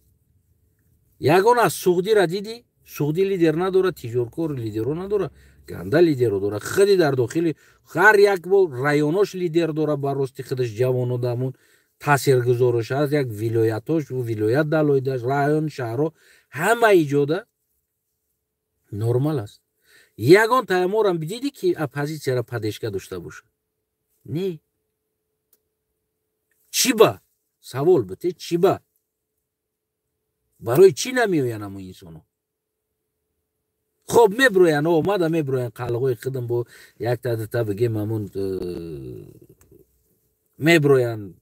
ягон аз суғдира дидӣ? суғдӣ лидер надорад, тиҷоркор лидеро надорад, ганда лидеро дорад. худи дар дохили ҳар як бор районош лидер дорад, ба рости худаш ҷавоно дамун таъсиргузорош аст, як вилоятош, вилоят далоидаш, район, шаҳро, ҳама иҷода нормал аст. ягон таъмурам бидидӣ ки оппозитсияро падешка дошта боша? не. чӣ ба? савол бите, чӣ ба? барои чӣ намеоянд ҳамон инсонҳо? хоб мебироянд, омада мебироянд қаллиқои худам бо як тадита бигем ҳамон мебироянд,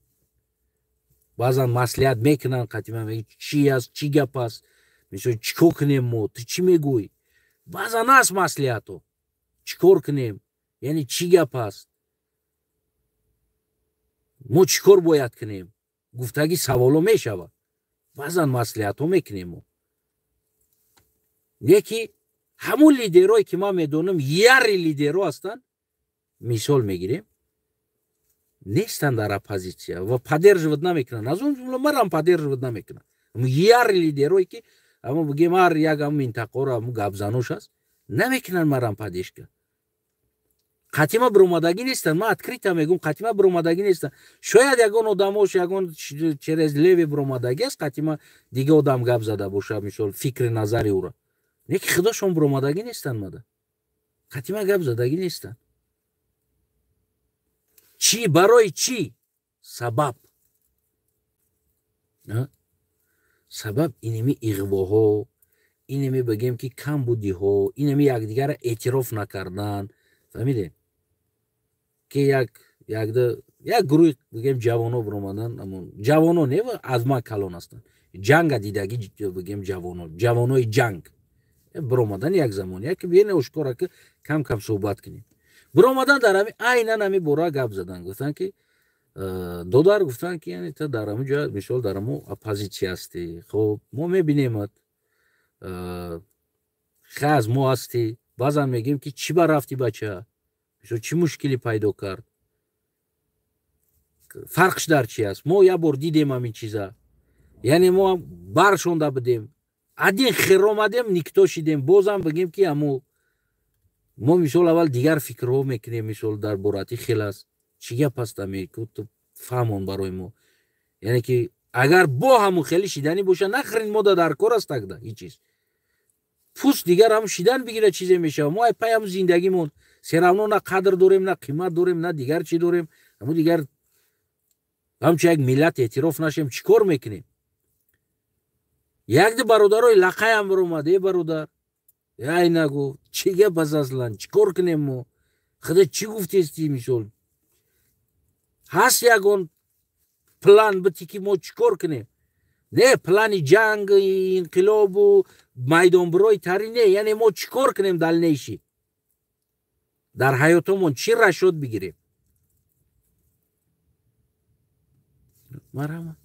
баъзан маслиҳат мекунанд, қатима мегӯянд чӣ аст, чӣ гап аст, мисол чӣ кор кунем, мо ту чӣ мегӯӣ? баъзан аст маслиҳатҳо, чӣ кор кунем, яъне чӣ гап аст, мо чӣ кор бояд кунем, гуфтагӣ саволҳо мешавад. баъзан маслиҳатҳо мекунем мо. яки ҳамон лидерҳое ки ман медонам яри лидерҳо ҳастанд, мисол мегирем, нестанд дар оппозитсия ва поддерживать намекунанд. аз он ҷумла марам поддерживать намекунанд. яри лидерҳое ки ҳамон бигем ҳар як ҳамон минтақаро ҳамон гапзанош аст, намекунанд марам падешка. қатима биромадагӣ нестанд. ман открита мегӯям, қатима биромадагӣ нестанд. шояд ягон одамош ягон через леви биромадагӣ аст, қатима дига одам гап зада боша, мисол фикри назари ӯро. неки худошон биромадагӣ нестанд. мада қатима гап задагӣ нестанд. чӣ, барои чӣ? сабаб. сабаб инами иғвоҳо, инами бигем ки камбудиҳо, инами якдигарро эътироф накардан. фаҳмидем ки як гурӯҳи бигем ҷавоно биромадан, ҷавоно не аз ман калон ҳастанд, ҷанга дидагӣ бигем ҷавонои ҷанг биромадан як замон, яки биёне ошкора ки кам суҳбат кунем. биромадан дар ҳамин айнан ҳамин бора гап задан, гуфтанд ки додар, гуфтанд ки яъне ту дар ҳамин ҷо мисол дар ҳамон оппозитсия ҳастӣ, хоб мо мебинемат, хе аз мо ҳастӣ, баъзан мегӯем ки чӣ ба рафти бача, мисол чӣ мушкилӣ пайдо кард. фарқш дар чи аст? Мо я бор дидем амин чиза, яъне мо баршонда бидем, адин хир омадем никто шидем, бозам бигем ки аму мо мисол аввал дигар фикрҳо мекунем, мисол дар борати хел аст чӣ гап аст ами ту фаҳмон барои мо, яъне ки агар бо ҳамун хеле шидани боша нахрин мода дар кор аст агда ҳеҷ чиз пуст дигар ҳамун шидан бигира чизе мешава, мо ай пай ҳамун зиндагимон серавно на қадр дорем на қимат дорем на дигар чӣ дорем, ҳамун дигар ҳамчи як миллат эътироф нашем чӣ кор мекунем? Якди бародарои лақаям биромад, эй бародар яй нагу чӣ гап аст аслан, чӣ кор кунем мо, худа чӣ гуфтести мисол ҳаст ягон план бити ки мо чӣ кор кунем, не плани ҷанг инқилобу майдонбирои тарӣ не, яъне мо чӣ кор кунем далнейши дар ҳаётомон чӣ рашод бигирем. марҳамат,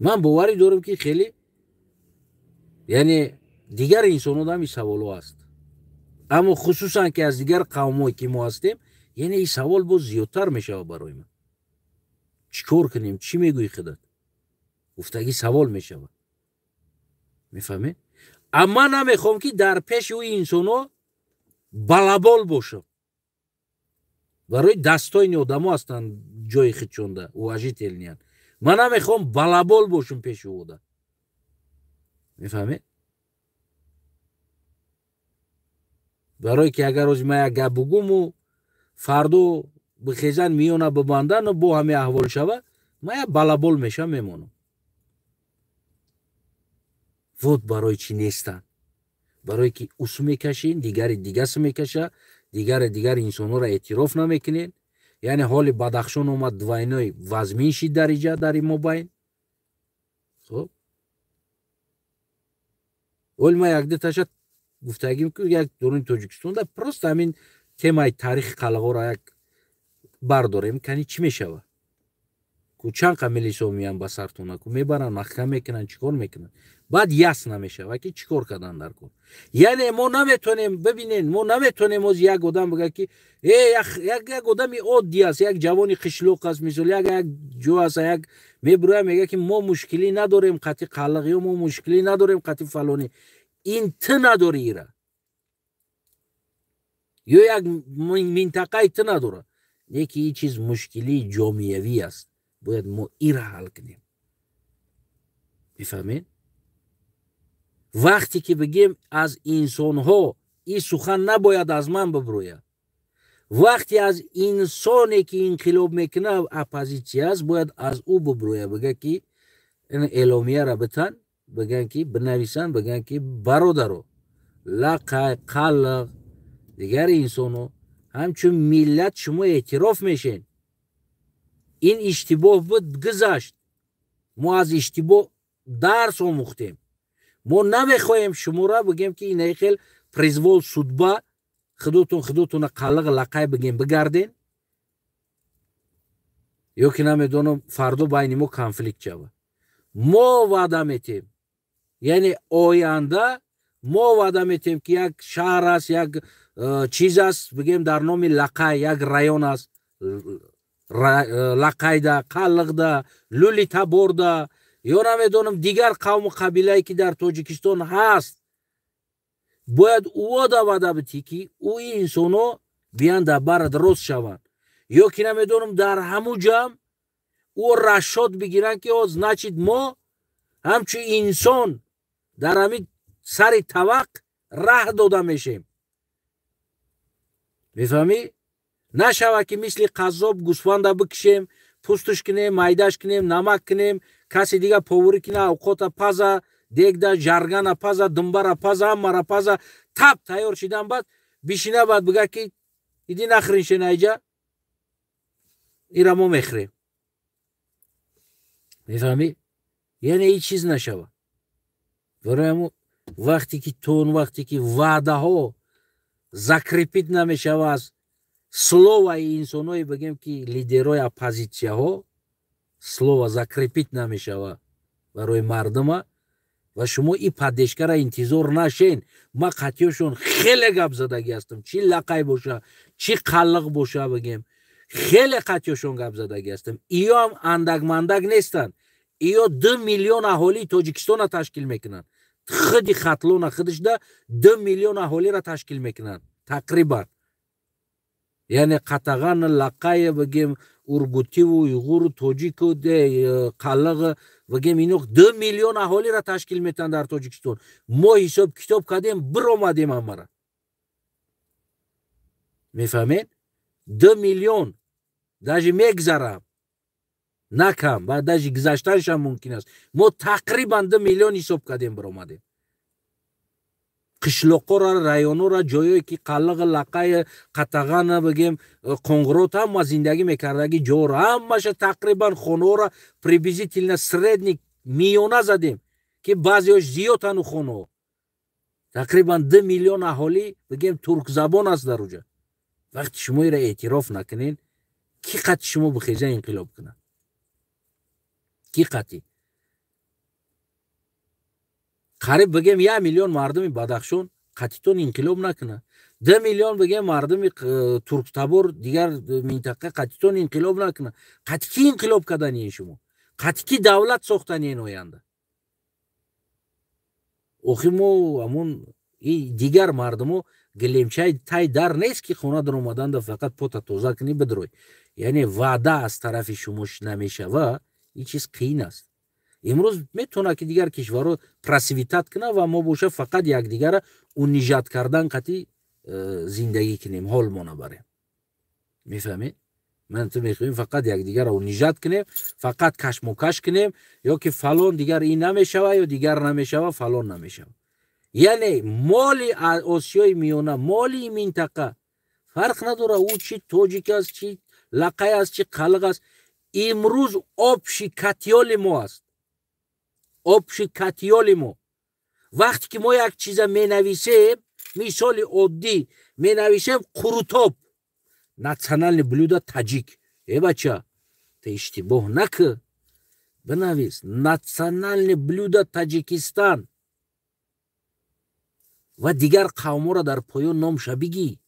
ман боварӣ дорам ки хеле яъне дигар инсонот ҳам ин саволҳо аст, аммо хусусан ки аз дигар қавмҳое ки мо ҳастем, яъне ин савол боз зиёдтар мешавад барои ман. Чӣ кор кунем, чӣ мегӯӣ худат? гуфтагӣ савол мешавад, мефаҳмед? Аммо ман намехоҳам ки дар пеши ӯ инсонҳо балабол бошам, барои дастоини одамо ҳастанд ҷои хитшонда уважителниан, ман намехоҳам балабол бошам пеши ӯ одам, мефаҳмед? барое ки агар ҳозир ман як гап бугуму фардо бихезан миёна бибандану бо ҳамин аҳвол шава, ман як балабол мешам мемонам. вот барои чӣ нестанд, барое ки усу мекашин, дигари дигасу мекаша, дигари дигар инсонҳоро эътироф намекунен, яъне ҳоли Бадахшон омад двайной вазминши дариҷа дар ин мобайн. хоб оли ман якдеташа гуфтагим ки як дорони Тоҷикистонда просто ҳамин темаи таърихи қалъаҳоро як бардорем, кани чӣ мешава, ку чанд қа милисо меян ба сартона, ку мебаранд маҳкам мекунанд, чӣ кор мекунанд, баъд яс намешава ки чӣ кор кардан дар кор. Яъне мо наметонем, бибинен, мо наметонем оз як одам бига ки як одами оддӣ аст, як ҷавони қишлоқ аст, мисол як ҷо аст, як мебирояд мега ки мо мушкилӣ надорем қатъи қаллиқ, ё мо мушкилӣ надорем қатъи фалонӣ, ин ту надори ира, ё як минтақаи ту надора, не ки ин чиз мушкилии ҷомеавӣ аст, бояд мо ира ҳал кунем, мефаҳмед? вақте ки бигем аз инсонҳо ин сухан набояд аз ман бибирояд, вақте аз инсоне ки инқилоб мекуна оппозитсия аст, бояд аз ӯ бибирояд, бига ки ин эъломияро битан, биган ки бинависанд, биган ки бародаро лақай қаллиқ дигари инсонҳо ҳамчун миллат шумо эътироф мешен, ин иштибоҳ буд гузашт, мо аз иштибоҳ дарс омӯхтем, мо намехоҳем шуморо бигем ки инаи хел призвол судба худотуна қаллиқ лақай бигем бигарден, ё ки намедонам фардо байни мо конфликт шава. Мо ваъда метем, яъне оянда мо ваъда метем ки як шаҳр аст, як чиз аст, бигем дар номи лақай, як район аст, лақайда, қаллиқда, лулитаборда, ё намедонам дигар қавму қабилае ки дар Тоҷикистон ҳаст, бояд ӯода ваъда битӣ ки ӯ инсонҳо биян дар барат рост шаванд, ё ки намедонам дар ҳамун ҷамъ ӯ рашод бигиранд ки значит мо ҳамчун инсон дар ҳамин сари тавақ раҳ дода мешем, мефаҳмӣ? Нашава ки мисли қаззоб гӯсфанда бикишем, пӯстуш кунем, майдаш кунем, намак кунем, каси дигар повурӣ кина, овқота паза, дегда жаргана паза, думбара паза, ҳаммара паза, таб тайёр шидан, баъд бишина, баъд бига ки иди нахӯрин шенайҷа, ира мо мехӯрем, мефаҳмӣ? яъне ин чиз нашава. барои вақте ки тон вақте ки ваъдаҳо закрепит намешава аз словаи инсонҳое, бигем ки лидерои оппозитсияҳо, слова закрепит намешава барои мардума, ва шумо ин паддешкара интизор нашен. ман қатъиёшон хеле гап задагӣ ҳастам, чӣ лақай боша, чӣ қаллиқ боша, бигем خیلی قطعشون گپ زدگی هستم. ایو هم اندک مندک نیستن. ایو 2 میلیون اهالی تاجیکستان را تشکیل میکنن. خودی خطلون خودش ده 2 میلیون اهالی را تشکیل میکنن تقریبا. یعنی قطغان، لقای بگیم ارگوتی و ایغور و تاجیک و قلق بگیم اینو 2 میلیون اهالی را تشکیل میتن در تاجیکستان. ما حساب کتاب کردیم بر آمدیم همه. میفهمین؟ 2 میلیون داجی میگذرم نکم و داجی گذشتنش هم ممکن است. ما تقریبا 2 میلیون حساب کردیم بر آمدیم. قشلاقا را، رایانو را، جایی که قلق، لقای، قطغان بگیم قنگروت هم ما زندگی میکردگی جا را همش تقریبا خونه را پریبیزیتیلنا سردنی میونه زدیم که بعضی هاش زیاد هنو خونه. تقریبا 2 میلیون اهالی بگیم ترک زبان است در اوجا. وقتی شما را اعتراف نکنین کی قطع شما بخیزه انقلاب کنن؟ کی قطعی؟ قریب بگیم 1 میلیون مردم بدخشان قطعیتون انقلاب نکنه. 2 میلیون بگیم مردم ترک تبار دیگر منطقه قطعیتون انقلاب نکنه. قطعی انقلاب کردنی شما؟ قطعی دولت ساختنی این آینده. اوخی ما همون دیگر مردمو گلیمچه تای در نیست که خونه در اومدن فقط پوتا توزه کنی بدروی. یعنی وعده از طرف شماش نمیشه و این چیز قین است. امروز میتونه که دیگر کشورها پرسیویتت کنه و ما باشه فقط یک دیگر اون نجات کردن قطعی زندگی کنیم، حال ما نبریم. میفهمید؟ من تو میخواییم فقط یک دیگر رو نجات کنیم، فقط کشمکش کنیم، یا که فلان دیگر این نمیشوه یا دیگر نمیشوه فلان نمیشوه. یعنی مالی آسیای میانه، مالی منطقه فرق نداره او چی تاجیک است، چی لقای است، چی قلق است. امروز آبشی کتیال ما است. آبشی کتیال ما. وقتی که ما یک چیز می نویسیم، مثال عادی می نویسیم قروتاب ناتسیونال بلود تاجیک. ای بچه تا اشتباه نکه بنویس ناتسیونال بلود تاجیکستان و دیگر قوم را در پایان نامش بگی.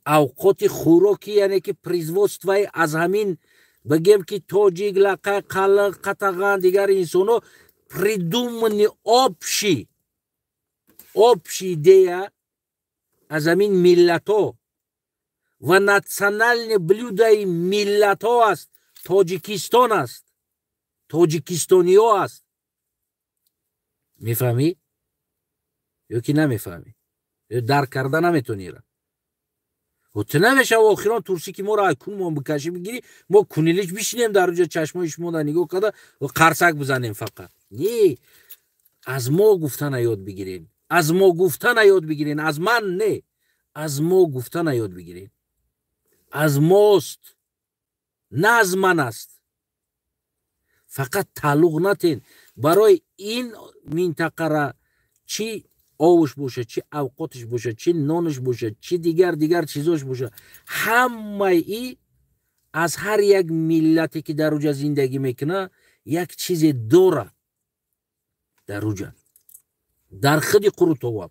اوقات خوراکی یعنی که پریزوستوی از همین بگیم که تاجیک، لقای، قلق، قطغان دیگر انسانو придуманы общие идея از همین ملت ها و ناتسیونال блюдо ملت ها است. تاجیکستان است، تاجیکستانی ها است. میفهمی؟ یا که نمیفهمی؟ یا درک کرده نمیتونی را و تو نمیشه و آخران ترسی که ما را کن ما بکشی بگیری ما کنیلیش بشینیم در اونجا چشمای شما را نگاه کرده و قرصک بزنیم فقط. نه، از ما گفتن یاد بگیرین، از ما گفتن یاد بگیرین، از من نه، از ما گفتن یاد بگیرین. از ماست نه از من است. فقط تعلق نتین برای این منطقه را چی آوش باشه، چی اوقاتش باشه، چی نانش باشه، چی دیگر چیزاش باشه، همه ای از هر یک ملتی که در اوجا زندگی میکنه یک چیز داره در اوجا، در خود قروتوام.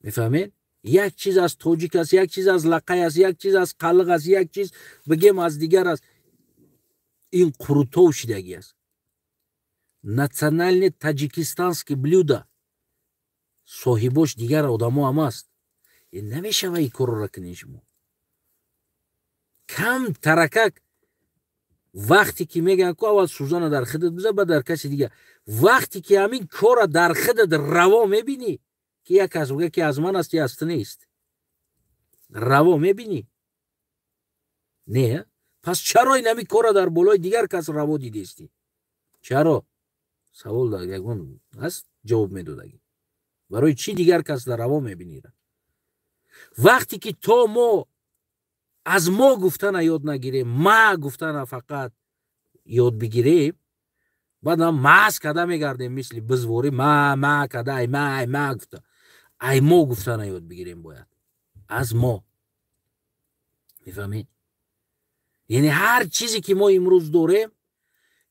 میفهمین؟ یک چیز از تاجیک است، یک چیز از لقای است، یک چیز از قلق است، یک چیز بگیم از دیگر است. این قروتو شدگی است. национальный таджикистанский блюдо صاحبش دیگر آدم‌ها هم است. این نمیشه و این کار را کنین شما. کم ترکک وقتی که میگن که اول سوزان در خودت بذار بعد در کسی دیگه، وقتی که همین کار در خودت روا میبینی که یک کس بگه که از من است یا است نیست، روا میبینی نه، پس چرا این همین کار در بالای دیگر کس روا دیدیستی؟ چرا؟ سوال داره یکون هست جواب میدودگی برای چی دیگر کس در روا میبینی؟ وقتی که تو ما از ما گفتن یاد نگیریم، ما گفتن فقط یاد بگیریم، بعد هم ماس کده میگردیم مثل بزوری ما کده ای ما گفتن، ای ما گفتن یاد بگیریم باید از ما. میفهمید؟ یعنی هر چیزی که ما امروز داریم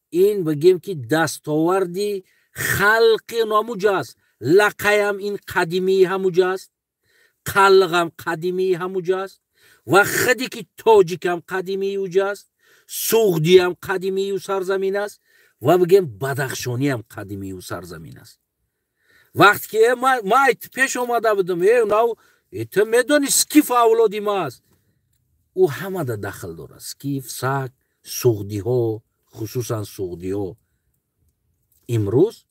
این بگیم که دستاوردی خلق هموجاست. لقیم این قدیمی هموجاست، قلقم قدیمی هموجاست، و خودی که تاجیک هم قدیمی اوجاست، سوغدی هم قدیمی و سرزمین است و بگیم بدخشانی هم قدیمی و سرزمین است. وقتی که ما پیش آمده بودم تو میدونی سکیف اولادی ما است، او همه دا دخل داره. سکیف، سگ، سوغدی ها، خصوصا سوغدی ها امروز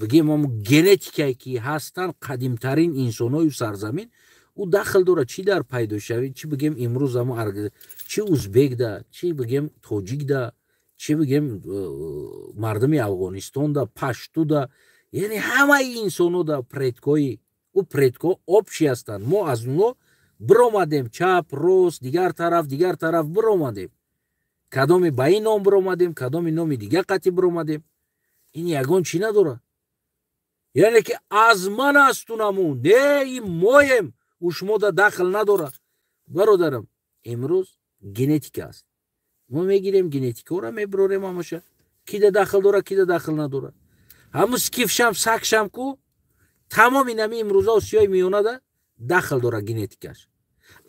بگیم هم گنتیکایی که هستن قدیمترین انسان های سرزمین او دخل داره. چی در پیدا شوید، چی بگیم امروز هم چی ازبک ده، چی بگیم تاجیک ده، چی بگیم مردم افغانستان ده، پشتو ده، یعنی همه انسان ها ده پریدکای او پریدکا آبشی هستن. ما از اونو برآمدیم چپ راست دیگر طرف برآمدیم. کدام به این نام برآمدیم، کدام نام دیگر قطعی برآمدیم. این یگان چی نداره، یعنی که از من هستونمون نه این مایم و شما دا دخل نداره. برادرم امروز گنتیک است، ما میگیریم گنتیکا را میبروریم همشه کی دا دخل داره کی دا دخل نداره. همون سکیف شم سگ شم کو تمام اینمی امروز آسیای میونه دا دخل داره گنتیکش.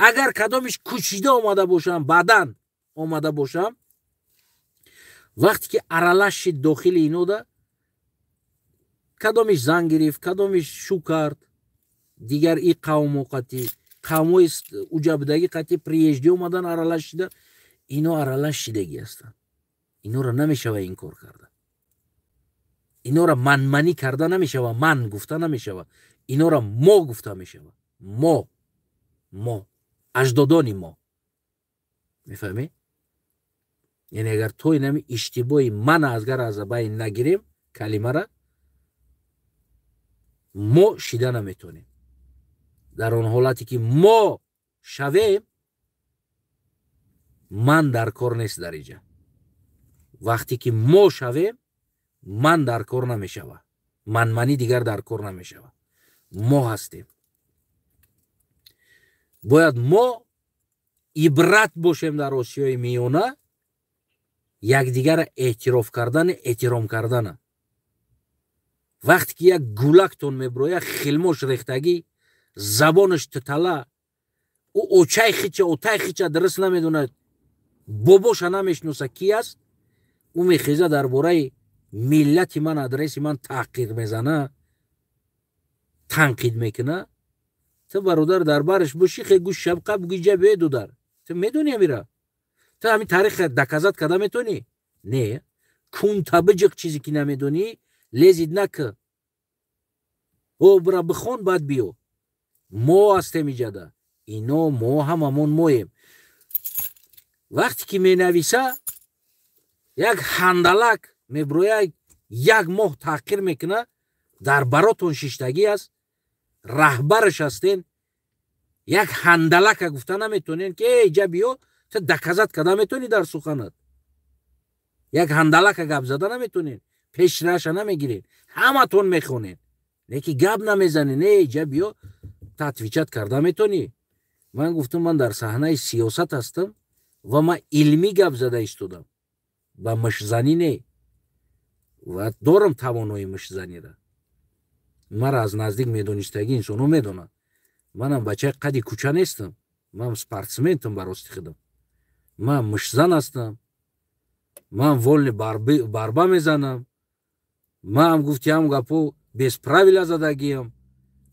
اگر کدامش کشیده آمده باشم بدن آمده باشم، وقتی که ارالش داخل اینو دا کدامش زنگ گرفت، کدامش شو کرد، دیگر این قوم و قطعی قوم های اوجابدگی قطعی پریجدی اومدن ارالش شده، اینا ارالش شدگی هستن. اینا را نمیشوه این کار کرده، اینا را منمنی کرده نمیشوه، من گفته نمیشوه، اینا را ما گفته میشوه. ما اجدادانی ما، میفهمی؟ یعنی اگر توی نمی اشتباهی من از بین نگیریم کلمه را، ما شیده نمیتونیم. در اون حالتی که ما شویم من در کار نیست در اینجا. وقتی که ما شویم من در کار نمیشوه، منی دیگر در کار نمیشوه. ما هستیم. باید ما عبرت باشیم در آسیای میانه، یکدیگر اعتراف کردن، احترام کردن. وقتی که یک گولکتون میبروه، یک خلموش ریختگی، زبانش تتلا، او اوچای خیچه درست نمیدونه، باباش نمیشناسه کی است، او میخیزه درباره ملت من ادرس من تحقیق میزنه، تنقید میکنه. تو برادر دربارش باشی خیلی گوش شبقه بگی جبه دو در تو میدونی میره، تو همین تاریخ دکازات کده میتونی؟ نه کون تبجق چیزی که نمیدونی لیزید نکه او برا بخون باید بیو. ما هستیم ایجاده، اینا ما هممون مویم. وقتی که می نویسه یک هندلک میبروی یک ماه تحقیر میکنه، در براتون ششتگی است، رهبرش هستین، یک هندلک گفته نمیتونین که ایجا بیو تو دکازت کده میتونی در سخنت، یک هندلک گپ زده نمیتونین، پیش راش نمیگیرین، همه تون میخونین لیکی گپ نمیزنین. نه ایجا بیو تطویجت کرده میتونی. من گفتم من در صحنه سیاست هستم و من علمی گپ زده ایستودم و مشزنی نه و دارم توانایی مشزنی را. مرا از نزدیک میدونستگی انسانو میدونن. منم بچه قدی کوچه نیستم، من سپارتسمنتم براستی خودم، من مشزن هستم، من ولن بربا میزنم، من هم گفتی هم گپو بیس پراویل زدگیم.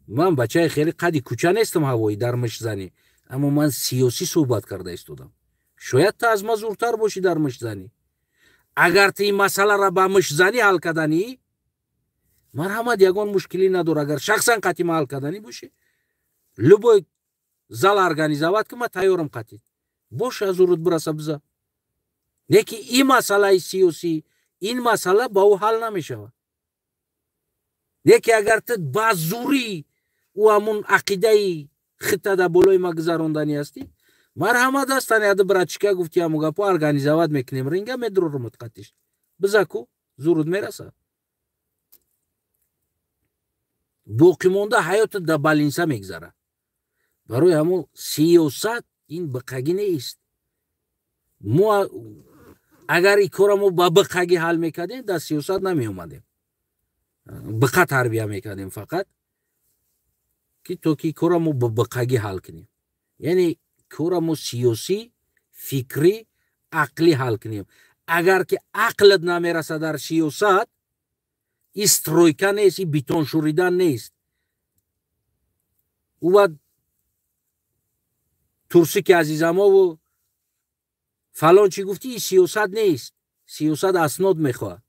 من بچه خیلی قدی کوچه نیستم هوایی در مشزنی، اما من سیاسی صحبت کرده ایستودم. شاید تا از ما زورتر باشی در مشزنی. اگر تو این مسئله را با مشزنی حل کردنی مرحمت یگان مشکلی نداره. اگر شخصا قطعی حل کردنی باشه любой зал организовать که ما تیارم قطعی باشه از ورود برسه بزا. لیکن این مسئله سیاسی این مسئله با او حل نمیشه. لیکن اگر تو با زوری او همون عقیده خطه در بالای ما گذراندنی هستی مرحمت هستن یاد برای چیکه گفتی همو گپو ارگانیزوات میکنیم رنگه میدرو رو متقطیش بزا کو زورود میرسه. باقی مونده حیات در بالینسه میگذره. برای همون سیاست این بقگی نیست. ما اگر این کار ما با بقگی حل میکردیم در سیاست نمی اومدیم، بقا تربیه میکردیم فقط که تو که کار ما با بقگی حل کنیم. یعنی کورا مو سیاسی فکری عقلی حل کنیم. اگر که عقلت نمیرسه در سیاست استرویکا نیست، بیتون شوریدن نیست. او بعد ترسی که عزیزم ها و فلان چی گفتی سیاست نیست. سیاست اسناد میخواه.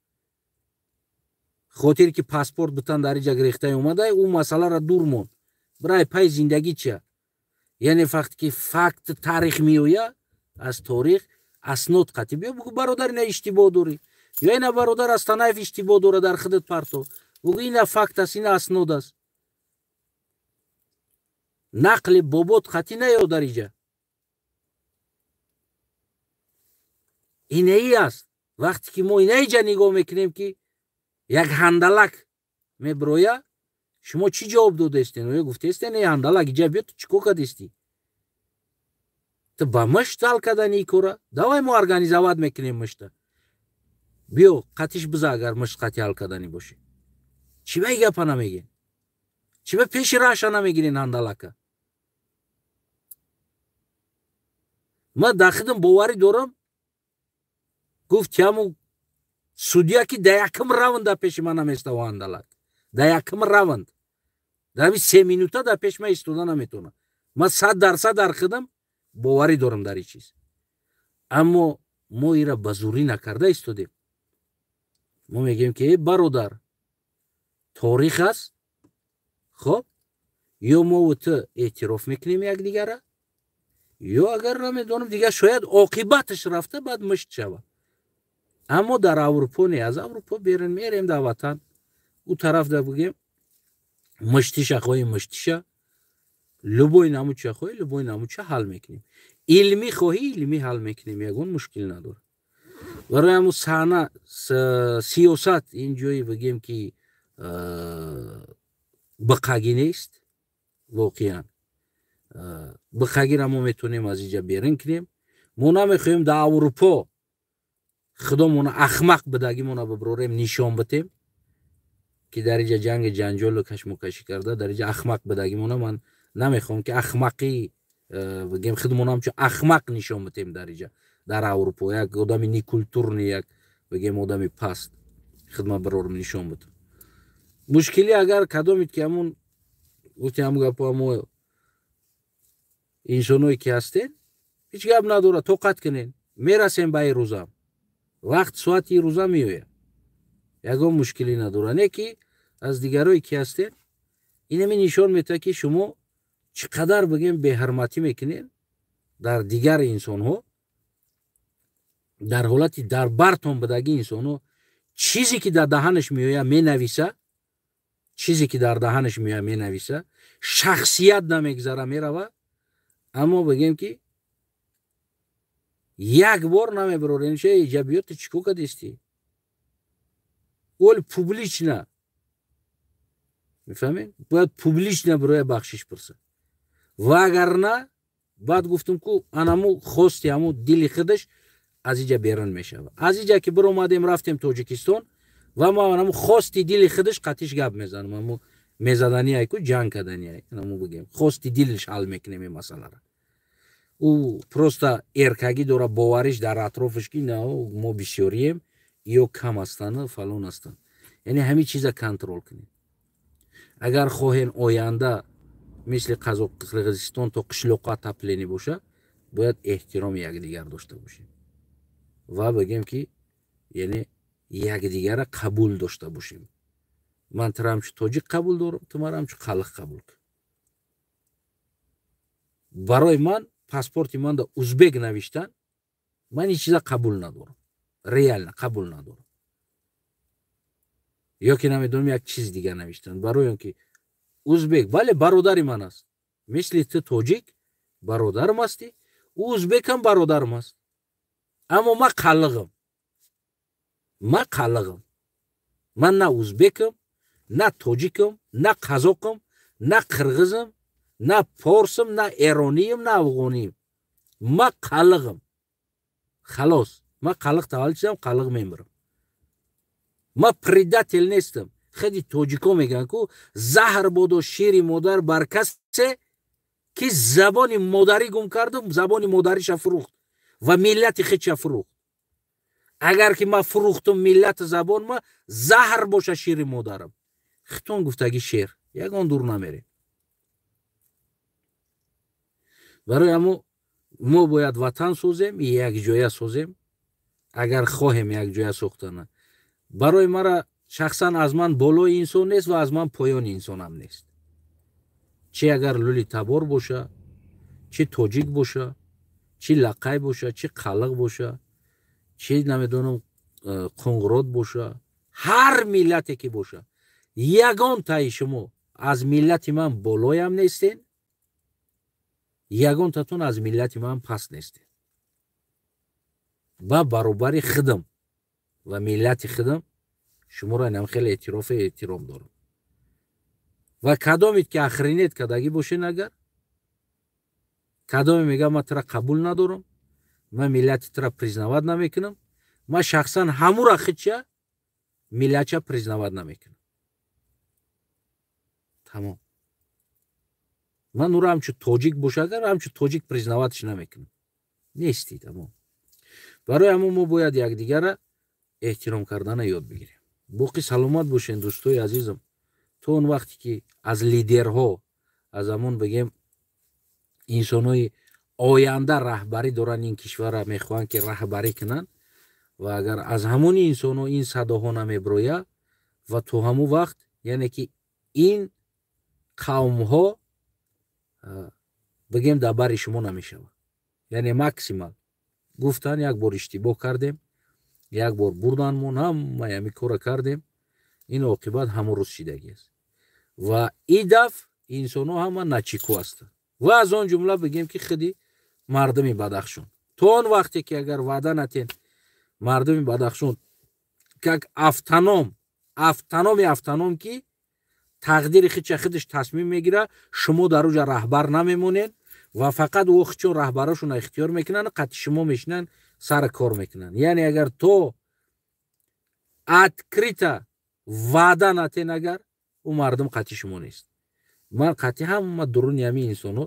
خاطر که پاسپورت بتن در اینجا گرفته اومده اون مسئله را دور مون. برای پای زندگی چه؟ یعنی وقتی که فکت تاریخ میویه از تاریخ اسناد قطعی بیا بگو برادر اینا اشتباه داری یا اینا برادر از تنایف اشتباه داره در خودت پرتو بگو اینا فکت است اینا اسناد است. نقل بابات خطی نیاد در اینجا. اینه ای است. وقتی که ما اینه اینجا نگاه میکنیم که یک هندلک میبرویه شما چی جواب داده استین؟ یا گفته استین ای هندلک اینجا بیا تو چیکو کدستی؟ تو با مشت حل کدن ای کورا دوای ما ارگانیزواد میکنیم مشت بیو قطیش بزا اگر مشت قطی حل کدنی باشه چی به گپا نمیگین؟ چی به پیش راشا نمیگین هندلکه؟ ما داخلم باوری دارم گفت همون سودیا که دیکم راوند در پیش من نمیسته و هندلک دیکم راوند در 3 مینوته در پیش من ایستوده نمیتونه. ما 100% در خودم باوری دارم در این چیز. اما ما ایره بزوری نکرده ایستودیم. ما میگیم که برادر تاریخ است خب یا ما و تو اعتراف میکنیم یک دیگره یا اگر نمیدونم دیگه شاید عاقبتش رفته بعد مشت شود. اما در اروپا نه. از اروپا بیرون میریم در وطن او طرف در بگیم مشتیشه خواهی مشتیشه لبوی نمو چه خواهی لبوی نمو چه حل میکنیم. علمی خواهی علمی حل میکنیم یکون مشکل نداره. برای همون صحنه سیاست اینجایی بگیم که بقاگی نیست واقعا. بقاگی را ما میتونیم از اینجا بیرون کنیم. ما نمیخوایم در اروپا خودمون احمق بدگیمون ببروریم نشان بتیم که در اینجا جنگ جنجال و کشمکشی کرده در اینجا احمق بدگیمون من نمیخوام که احمقی بگیم خودمون هم چون احمق نشان بتیم در اینجا در اروپا یک آدمی نی کلتور نی یک بگیم آدمی پست خدمت برورم نشان بتیم. مشکلی اگر کدامید که همون گفتی همون گپ همون انسانوی که هستین هیچ گپ نداره توقت کنین میرسیم به روزم وقت ساعتی روزا میویه یکم مشکلی نداره. نه که از دیگرایی که هستین این می نشان میده که شما چقدر بگیم به حرمتی میکنین در دیگر انسان ها در حالتی در برتون بدگی انسان ها چیزی که در دهنش میویه می نویسه چیزی که در دهنش میویه می نویسه شخصیت نمیگذاره میروه. اما بگیم که یک بار نمیبرورین شه ایجابیات چیکو کدستی اول پوبلیش نه میفهمین باید پوبلیش نه برای بخشش پرسه و اگر نه بعد گفتم که انمو خواستی همو دلی خودش از اینجا بیرون میشه. از اینجا که برو اومدیم رفتیم تاجیکستان و ما انمو خواستی دلی خودش قطیش گپ میزنم امو میزدنی ای که جنگ کردنی ای انمو بگیم خواستی دلش حل میکنیم این مسئله را. او پروستا ارکاگی داره باوریش در اطرافش که نه ما بسیاریم یا کم هستن فلان هستن. یعنی همین چیزا کنترل کنیم. اگر خواهین آینده مثل قزاقستان تا قشلوقا تپلینی باشه باید احترام یک دیگر داشته باشیم و بگیم که یعنی یک دیگر را قبول داشته باشیم. من ترامچ تاجیک قبول دارم تو مرامچ خلق قبول کن. برای من پاسپورت من دا ازبک نوشتن من این چیزا قبول ندارم ریال نه قبول ندارم یا که نمیدونم یک چیز دیگه نوشتن برای اینکه ازبک ولی برادری من است مثل تو تاجیک برادرم هستی او ازبک هم برادرم است اما من قلقم من نه ازبکم نه تاجیکم نه قزاقم نه قرغزم نه پارسم نه ایرانیم نه افغانیم ما قلقم خلاص ما قلق تحال چیزم قلق میمرم ما پریداتل نیستم. خیلی تاجیکا میگن که زهر بود و شیر مادر بر کسی که زبان مادری گم کردم زبان مادریش فروخت و ملت خودش فروخت. اگر که ما فروختم ملت زبان ما زهر باشه شیر مادرم. خطون گفتگی شیر یگان دور نمیره. برای ما باید وطن سازیم یک جای سازیم. اگر خواهیم یک جای ساختن برای مرا شخصا از من بالای انسان نیست و از من پایان انسان هم نیست. چه اگر لولی تبار باشه، چه تاجیک باشه، چه لقای باشه، چه قلق باشه، چه نمیدونم قنقرات باشه، هر ملتی که باشه یگان تای شما از ملت من بالای هم نیستین، یگان تاتون از ملت من پس نیستین. با برابر خدم و ملت خدم شما را اینم خیلی احترام دارم و کدامید که آخرینیت کداگی باشین اگر کدامی میگه من ترا قبول ندارم من ملت ترا پریزنواد نمیکنم من شخصا همو را خودشه ملت پریزنواد نمیکنم. تمام. من او را همچون تاجیک باشه اگر همچون تاجیک پریزنوادش نمیکنم. نیستی. تمام. برای همون ما باید یک دیگر را احترام کردن یاد بگیریم. باقی سلامت باشین دوستای عزیزم. تو اون وقتی که از لیدرها از همون بگیم انسانای آینده رهبری دارن این کشور را میخوان که رهبری کنن و اگر از همون انسانها این صداها نمیبروید و تو همون وقت یعنی که این قوم ها بگیم در بر شما نمیشود. یعنی ماکسیمال گفتن یک بار اشتباه کردیم یک بار بردنمون هم یمی کار کردیم این عاقبت همون روز شدگی است و این دفع انسان ها همه نچیکو هستند و از آن جمله بگیم که خودی مردم بدخشان تو آن وقتی که اگر وعده نتین مردم بدخشان که افتانوم که تقدیر خودش تصمیم میگیره شما در اوجا رهبر نمیمونین و فقط وقت چون رهبراشون اختیار میکنن قطع شما میشنن سر کار میکنن. یعنی اگر تو اتکریتا وعده نتین اگر او مردم قطع شما نیست. من قطع هم درون یمی انسانو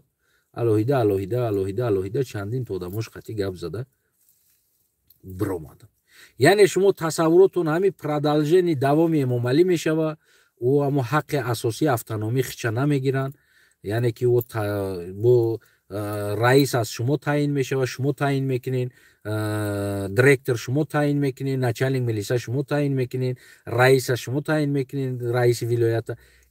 الوهیده چندین تا دموش قطع گپ زده برآمدم. یعنی شما تصوراتون همی پردالژنی دوامی امامعلی میشوه او اما حق اساسی افتانومی خچه نمیگیرن. یعنی که او رئیس از شما تعیین میشه و شما تعیین میکنین دیرکتور شما تعیین میکنین نچالنگ ملیسا شما تعیین میکنین رئیس شما تعیین میکنین رئیس ولایت.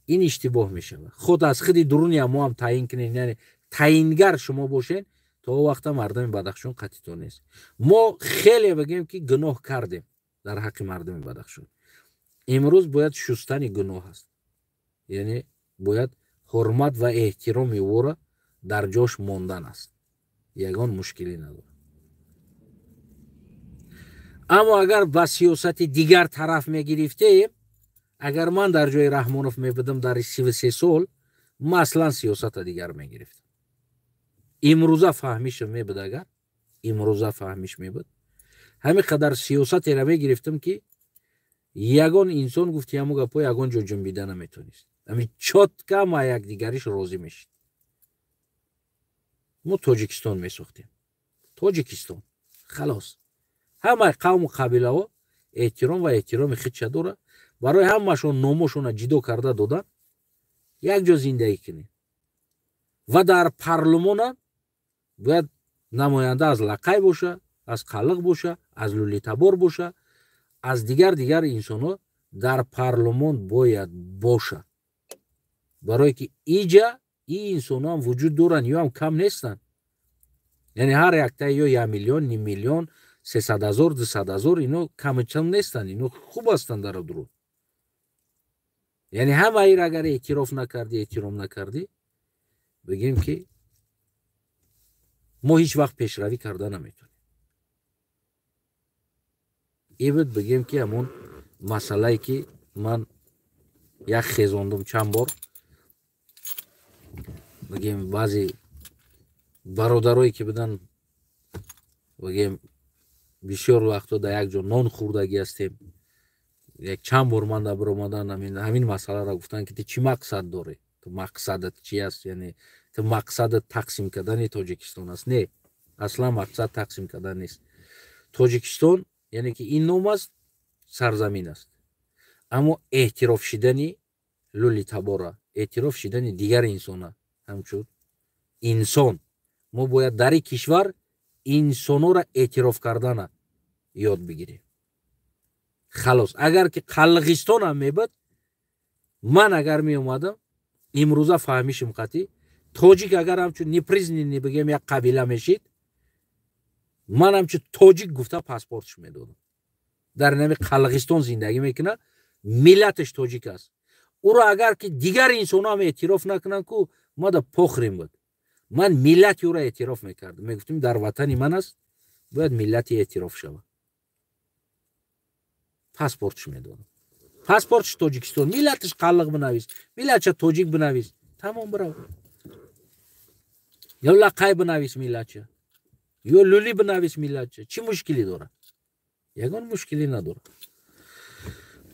این اشتباه میشه. خود از خودی درونی ما هم تعیین کنین یعنی تعیینگر شما باشین تا وقت مردم بدخشان قطعی نیست. ما خیلی بگیم که گناه کردیم در حق مردم بدخشان. امروز باید شستن گناه است. یعنی باید حرمت و احترام او را در جاش ماندن است. یگان مشکلی نداره. اما اگر با سیاست دیگر طرف میگرفتیم اگر من در جای رحمانوف میبودم در 33 سال من اصلا سیاست دیگر میگرفتم. امروزه فهمیش میبود اگر امروزه فهمیش میبود همین قدر سیاست را میگرفتم که یگان انسان گفتی همو گپا یگان جا جنبیده نمیتونست. همین چات که ما یک دیگریش راضی میشید. ما تاجیکستان میساختیم. تاجیکستان خلاص همه قوم و قبیله ها احترام خودش داره. برای همهشون نامشون جدا کرده دادن یک جا زندگی کنید و در پارلمان باید نماینده از لقای باشه از قلق باشه از لولی تبار باشه از دیگر انسان ها در پارلمان باید باشه برای که اینجا این انسان ها هم وجود دارن یا هم کم نیستن. یعنی هر یک تا یا 1 میلیون 2 میلیون 300,000 200,000 اینو کم نیستن. اینو خوب هستن در درون. یعنی همه ای را اگر احترام نکردی بگیم که ما هیچ وقت پیشروی کرده نمیتونیم. ایبت بگیم که همون مسئله که من یک خیزاندم چند بار بگیم بعضی برادرایی که بدن بگیم بسیار وقتا در یک جا نان خوردگی هستیم یک چند بار من در برآمدن همین مسئله را گفتن که چی مقصد داره تو مقصدت چی است. یعنی تو مقصد تقسیم کردن تاجیکستان است. نه، اصلا مقصد تقسیم کردن نیست. تاجیکستان یعنی که این نام است، سرزمین است، اما اعتراف شدنی لولی تبارا، اعتراف شدنی دیگر انسان همچون انسان. ما باید در کشور انسان را اعتراف کردن یاد بگیریم. خلاص اگر که قلقستان هم میبود، من اگر می اومدم امروزه فهمیشم قطعی تاجیک اگر همچون نپریزنی بگیم یک قبیله میشید، من همچون تاجیک گفته پاسپورتش میدادم. در نمی قلقستان زندگی میکنه، ملتش تاجیک است. او را اگر که دیگر انسان هم اعتراف نکنن که ما در پخریم بود، من ملت او را اعتراف میکردم، میگفتیم در وطن من است، باید ملت اعتراف شود. پاسپورتش میدادم. پاسپورتش تاجیکستان، ملتش قلق بنویس، ملتش تاجیک بنویس، تمام برو. یا لقای بنویس ملتش، یا لولی بنویس ملتش، چی مشکلی داره؟ یگان مشکلی نداره.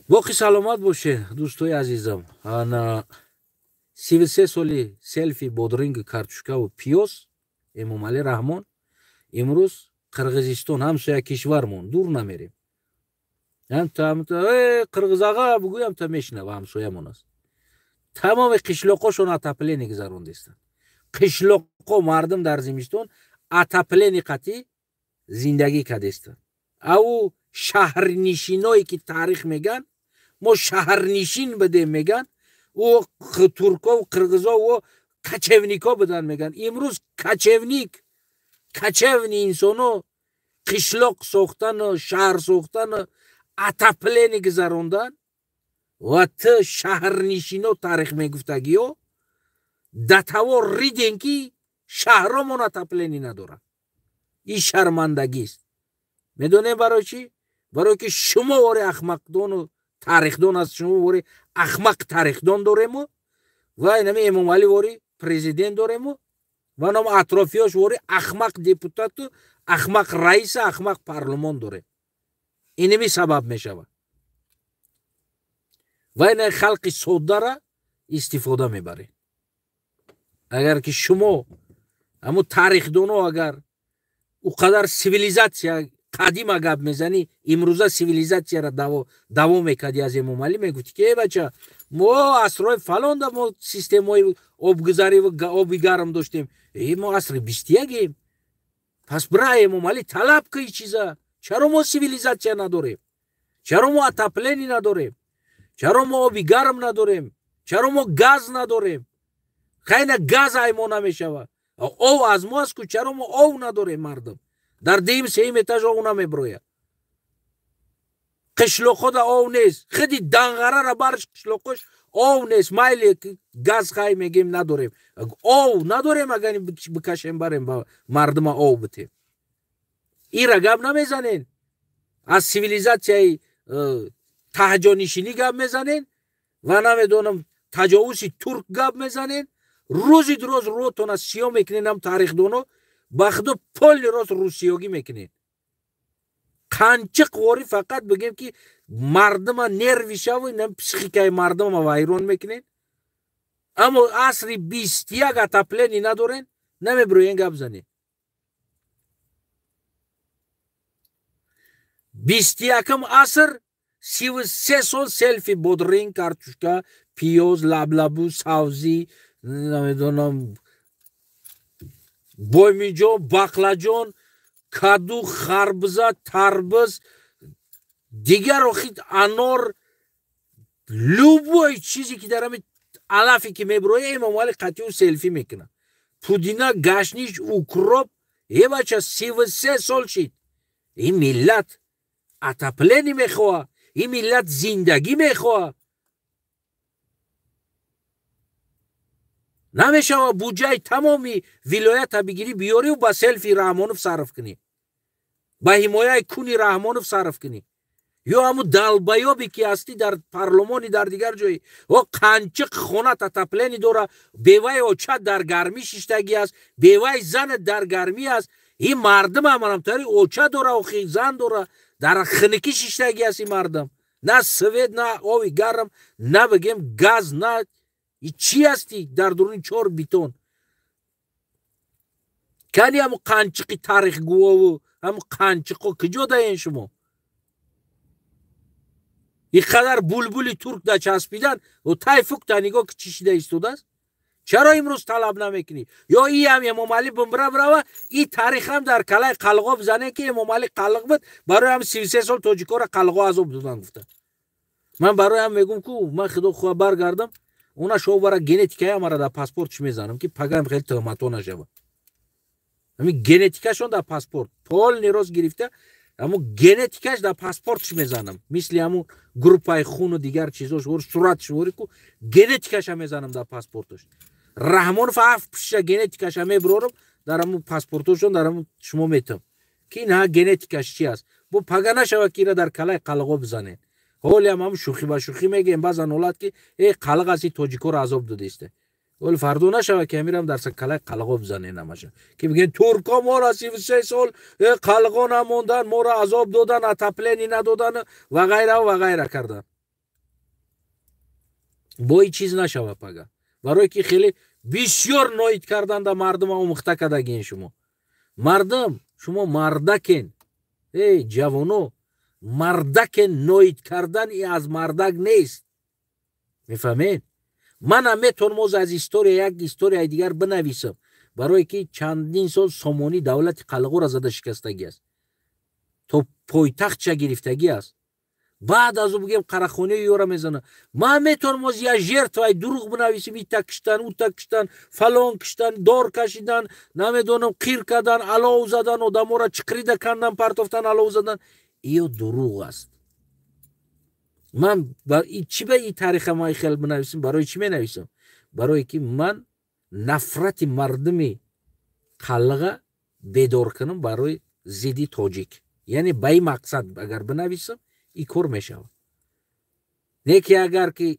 باقی سلامت باشه دوستای عزیزم. انا 33 سالی سلفی بودرینگ کارتوشکا و پیوز امامعلی رحمان امروز قرغیزستان همسایه کشورمون، دور نمیریم. هم قرغیز آقا بگویم تا میشنوه، همسایه‌مون است. تمام قشلاقاشون اتاپلین گذروندستن. قشلاقا مردم در زمستان اتاپلین قطعی زندگی کردستن. او شهرنشینایی که تاریخ میگن ما شهرنشین بدیم میگن، و ترکا و قرغزا و کچونیکا بدن میگن. امروز کچونی انسانو قشلاق ساختن و شهر ساختن و اتاپلین گذروندن و تا شهرنشینا تاریخ میگفتگی و دتوا ریدین که شهرامون اتاپلینی نداره. این شرمندگی است. میدونه برای چی؟ برای که شما واره احمقدان و تاریخدان است، شما واره احمق تاریخدان داریم و اینمی امامعلی واره پرزیدنت داریم و نام اطرافیاش واره احمق دیپوتات و احمق رئیس احمق پارلمان داره. اینمی سبب میشود و این خلق ساده را استفاده میبره. اگر که شما اما تاریخدان اگر او قدر سیویلیزاسیا قدیم گپ میزنی، امروزه سیویلیزاسیا را دوام میکردی. از امامعلی میگفتی که ای بچه ما عصرهای فلان دا ما سیستم های آبگذاری و آبی گرم داشتیم، ما عصر 21 پس برای امامعلی طلب که ای چیزا. چرا ما سیویلیزاسیا نداریم؟ چرا ما اتاپلینی نداریم؟ چرا ما آبی گرم نداریم؟ چرا ما گاز نداریم؟ خیلی گاز ایما نمیشود. او از ما است که چرا ما او نداریم؟ مردم در دیم سیم اتاج او نمیبروید. قشلاق دا او نیست، خیلی دنگره را برش قشلاقش او نیست. مایلی گاز خواهی میگیم نداریم، او نداریم. اگر بکشیم بریم با مردم او بتیم. این را گپ نمیزنین. از سیویلیزاسیای تهجانشینی گپ میزنین و نمیدونم تجاوزی ترک گپ میزنین. روزی روز روتون از سیاه میکنین، هم تاریخ دونو بخدو پل روز روسیاگی میکنین. قنچق واری فقط بگیم که مردم نرویشه و نم پسیخیکای مردم وایرون میکنین، اما عصری 21 اتاپلینی ندارین، نمیبروین گپ زنین. 21 عصر 33 سال سلفی بودرینگ کارتوشکا پیوز لبلبو سبزی نمیدونم بایمیجان باقلاجان کادو خربزه تربز دیگر آخید انار لوبوی چیزی که در همین علفی که میبروی امامعلی قطعی سلفی میکنه. پودینا گشنیش اوکروب یه بچه 33 سال شید. این ملت اتاپلینی میخواه، این ملت زندگی میخواه. نمیشه بودجه تمامی ولایت بگیری بیاری و با سلفی رحمانوف صرف کنی، با حمایه کنی رحمانوف صرف کنی، یا همون دلبایابی که هستی در پارلمانی در دیگر جایی و قنچق خونه اتاپلینی داره، بیوه اوچه در گرمی شیشتگی است، بیوه زن در گرمی است. این مردم هم تاری اوچه داره و زن داره در خنکی شیشتگی است. این مردم نه سوید نه آوی گرم نه بگیم گاز نه چی هستی در درون 4 بیتون. کلی همون قنچقی تاریخ گوه همون قنچقو کجا داین شما اینقدر بلبلی ترک دا چسبیدن و تایفوک دا نگاه که چی شده ایستوده است چرا امروز طلب نمیکنی یا ای هم امام علی بمبره برو این تاریخ هم در کلای قلقا بزنه که امام علی قلق بود برای هم 33 سال تاجیکا را قلقا عذاب دادن گفته من برای هم میگم که من خدا خواه برگردم اونا شو برای گنتیکای هم را در پاسپورتش میزنم که پگم خیلی تهمتو نشوه همین گنتیکاشون در پاسپورت پول نیروز گرفته اما گنتیکاش در پاسپورتش میزنم مثل همون گروپای خون و دیگر چیزاش ور صورتش وری کو گنتیکاش میزنم در پاسپورتش رحمان فاف پیش گنتیکاش میبرم در همون پاسپورتشون در همون شما میتم که نه گنتیکاش چی است بو پگا نشوه که در کلای قلقو بزنه حالی هم شوخی با شوخی میگیم بعضن اولاد که ای قلق از تاجیکو را عذاب داده است ولی فردا نشوه که میرم در کلای قلقو بزنه نماشه که میگن ترکا ما را 33 سال قلقو نموندن ما را عذاب دادن اتپلینی ندادن و غیره و غیره کردن با این چیز نشوه پگا برای که خیلی بسیار نوید کردن در مردم آموخته کدگین شما مردم شما مردکن ای جوانو مردک نوید کردن ای از مردک نیست میفهمین من هم میتونم از هیستوریا یک هیستوریا دیگر بنویسم برای که چندین سال سامانی دولت قلقو را زده شکستگی است تو پایتخت چه گرفتگی است بعد از او بگیم قراخونه یورا میزنه من میتونم از یه جرت و دروغ بنویسم این تکشتن او تکشتن فلان کشتن دار کشیدن نمیدونم قیر کردن علاو زدن و دمورا چقریده کندن پرتفتن علاو زدن ایو دروغ است من چی به این تاریخ ما خیلی بنویسم برای چی می نویسم برای که من نفرت مردمی قلقه بیدار کنم برای زیدی تاجیک یعنی به این مقصد اگر بنویسم این کار می شود نه که اگر که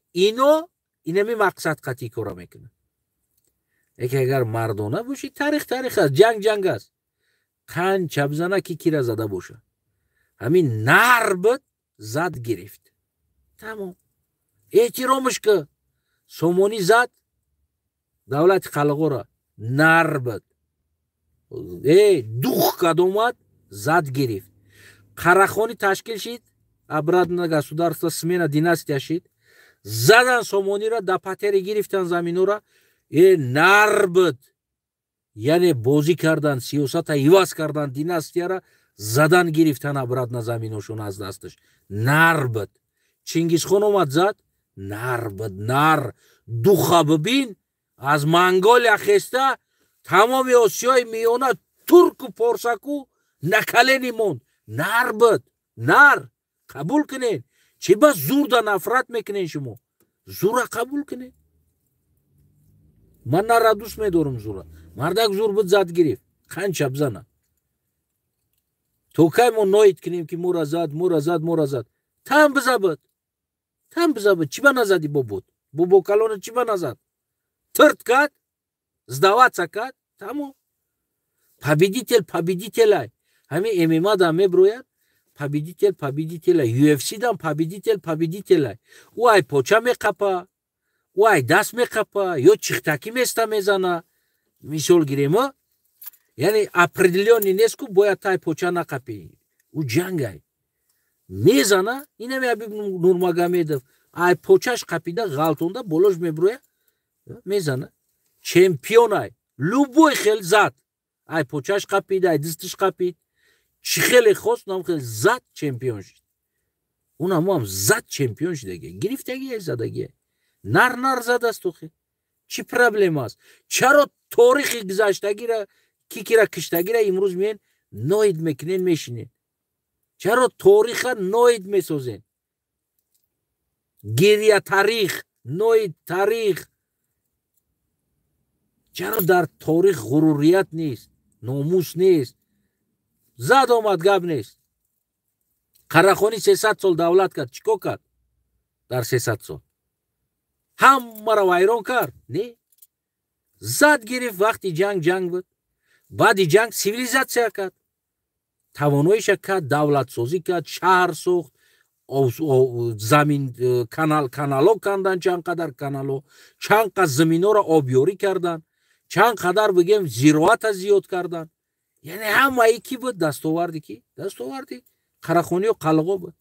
اینمی مقصد قطعی کار میکنه که اگر مردانه باشی تاریخ است جنگ است قنچ بزنه که کی را زده باشه همین نر بود زد گرفت تمام احترامش که سومونی زد دولت قلقو را نر بود دوخ کد اومد زد گرفت قراخانی تشکیل شد обратно государство смена династия шид задан сомони ра да патери гирифтан замино ра нар буд яъне бозӣ кардан сиёсата иваз кардан династияра задан гирифтан обратно заминошон аз дасташ нар буд чингизхон омад зад нар буд нар духа бибин аз монголия хеста тамоми осиёи миёна турку порсаку накалени монд нар буд нар قبول کنین چی بس زور دا نفرت میکنین شما زور قبول کنین من نرا دوست میدارم زور مردک زور بود زد گرفت خنچ بزنه تو که ما نوید کنیم که مورا زد تم بزا بود چی با نزدی بو کلونه چی با نزد ترد کد здаваться کد تمام победитель همین MMA دا میبروید победитель UFC дам победитель ой поча мекапа ой даст мекапа ё чихтаки места мезана мисол гирем яъне определённый нест ку бояд тай поча накапи у ҷангай мезана инами Абиб Нурмагомедов ай почаш қапида ғалтонда болош меброя мезана чемпионай любой хел зад ай почаш қапид ай дистиш қапид چی خیلی خواست نام خیلی زد چمپیون شد اون هم زد چمپیون شد دیگه گرفتگی زدگی نر زد است تو خیلی چی پرابلم است چرا تاریخ گذشتگی را کی را کشتگی را امروز میین نوید میکنین میشینین چرا تاریخ نوید میسازین گریه تاریخ نوید تاریخ چرا در تاریخ غروریت نیست ناموس نیست زد آمد گب نیست قراخانی 300 سال دولت کرد چیکار کرد در 300 سال همه را ویران کرد نه زد گرفت وقتی جنگ بود بعد جنگ سیویلیزاسیا کرد تواناییش کرد دولت سازی کرد شهر ساخت زمین کانالو کندن چند قدر کانالو چند قدر زمین ها را آبیاری کردن چند قدر بگیم زیروات زیاد کردن. یعنی همه کی بود؟ دستاوردی کی؟ دستاوردی قراخونی و قلقو بود.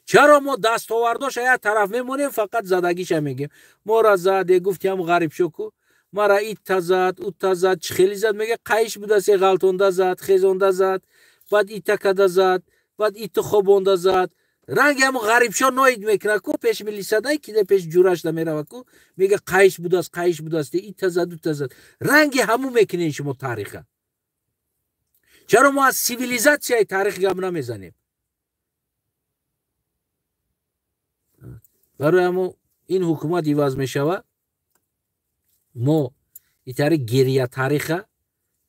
چرا ما دستاورداش یک طرف میمونیم فقط زدگیش میگیم؟ ما را زده گفتیم غریب شو کو، ما را ایت زد اوت زد چخیلی زد، میگه قایش بوده سی غلطونده زد خیزونده زد بعد ایت کده زد بعد ایت خوبونده زد. رنگ هم غریب شو نوید میکنه کو پیش ملی صدای که پیش جورش نمیره کو میگه قایش بوده است قایش بوده است ایت زد اوت زد. رنگ همو میکنین شما تاریخه. چرا ما از سیویلیزاسیون تاریخ گام نمیزنیم؟ برای ما این حکومت ایواز میشوه ما ایتاری گریه تاریخ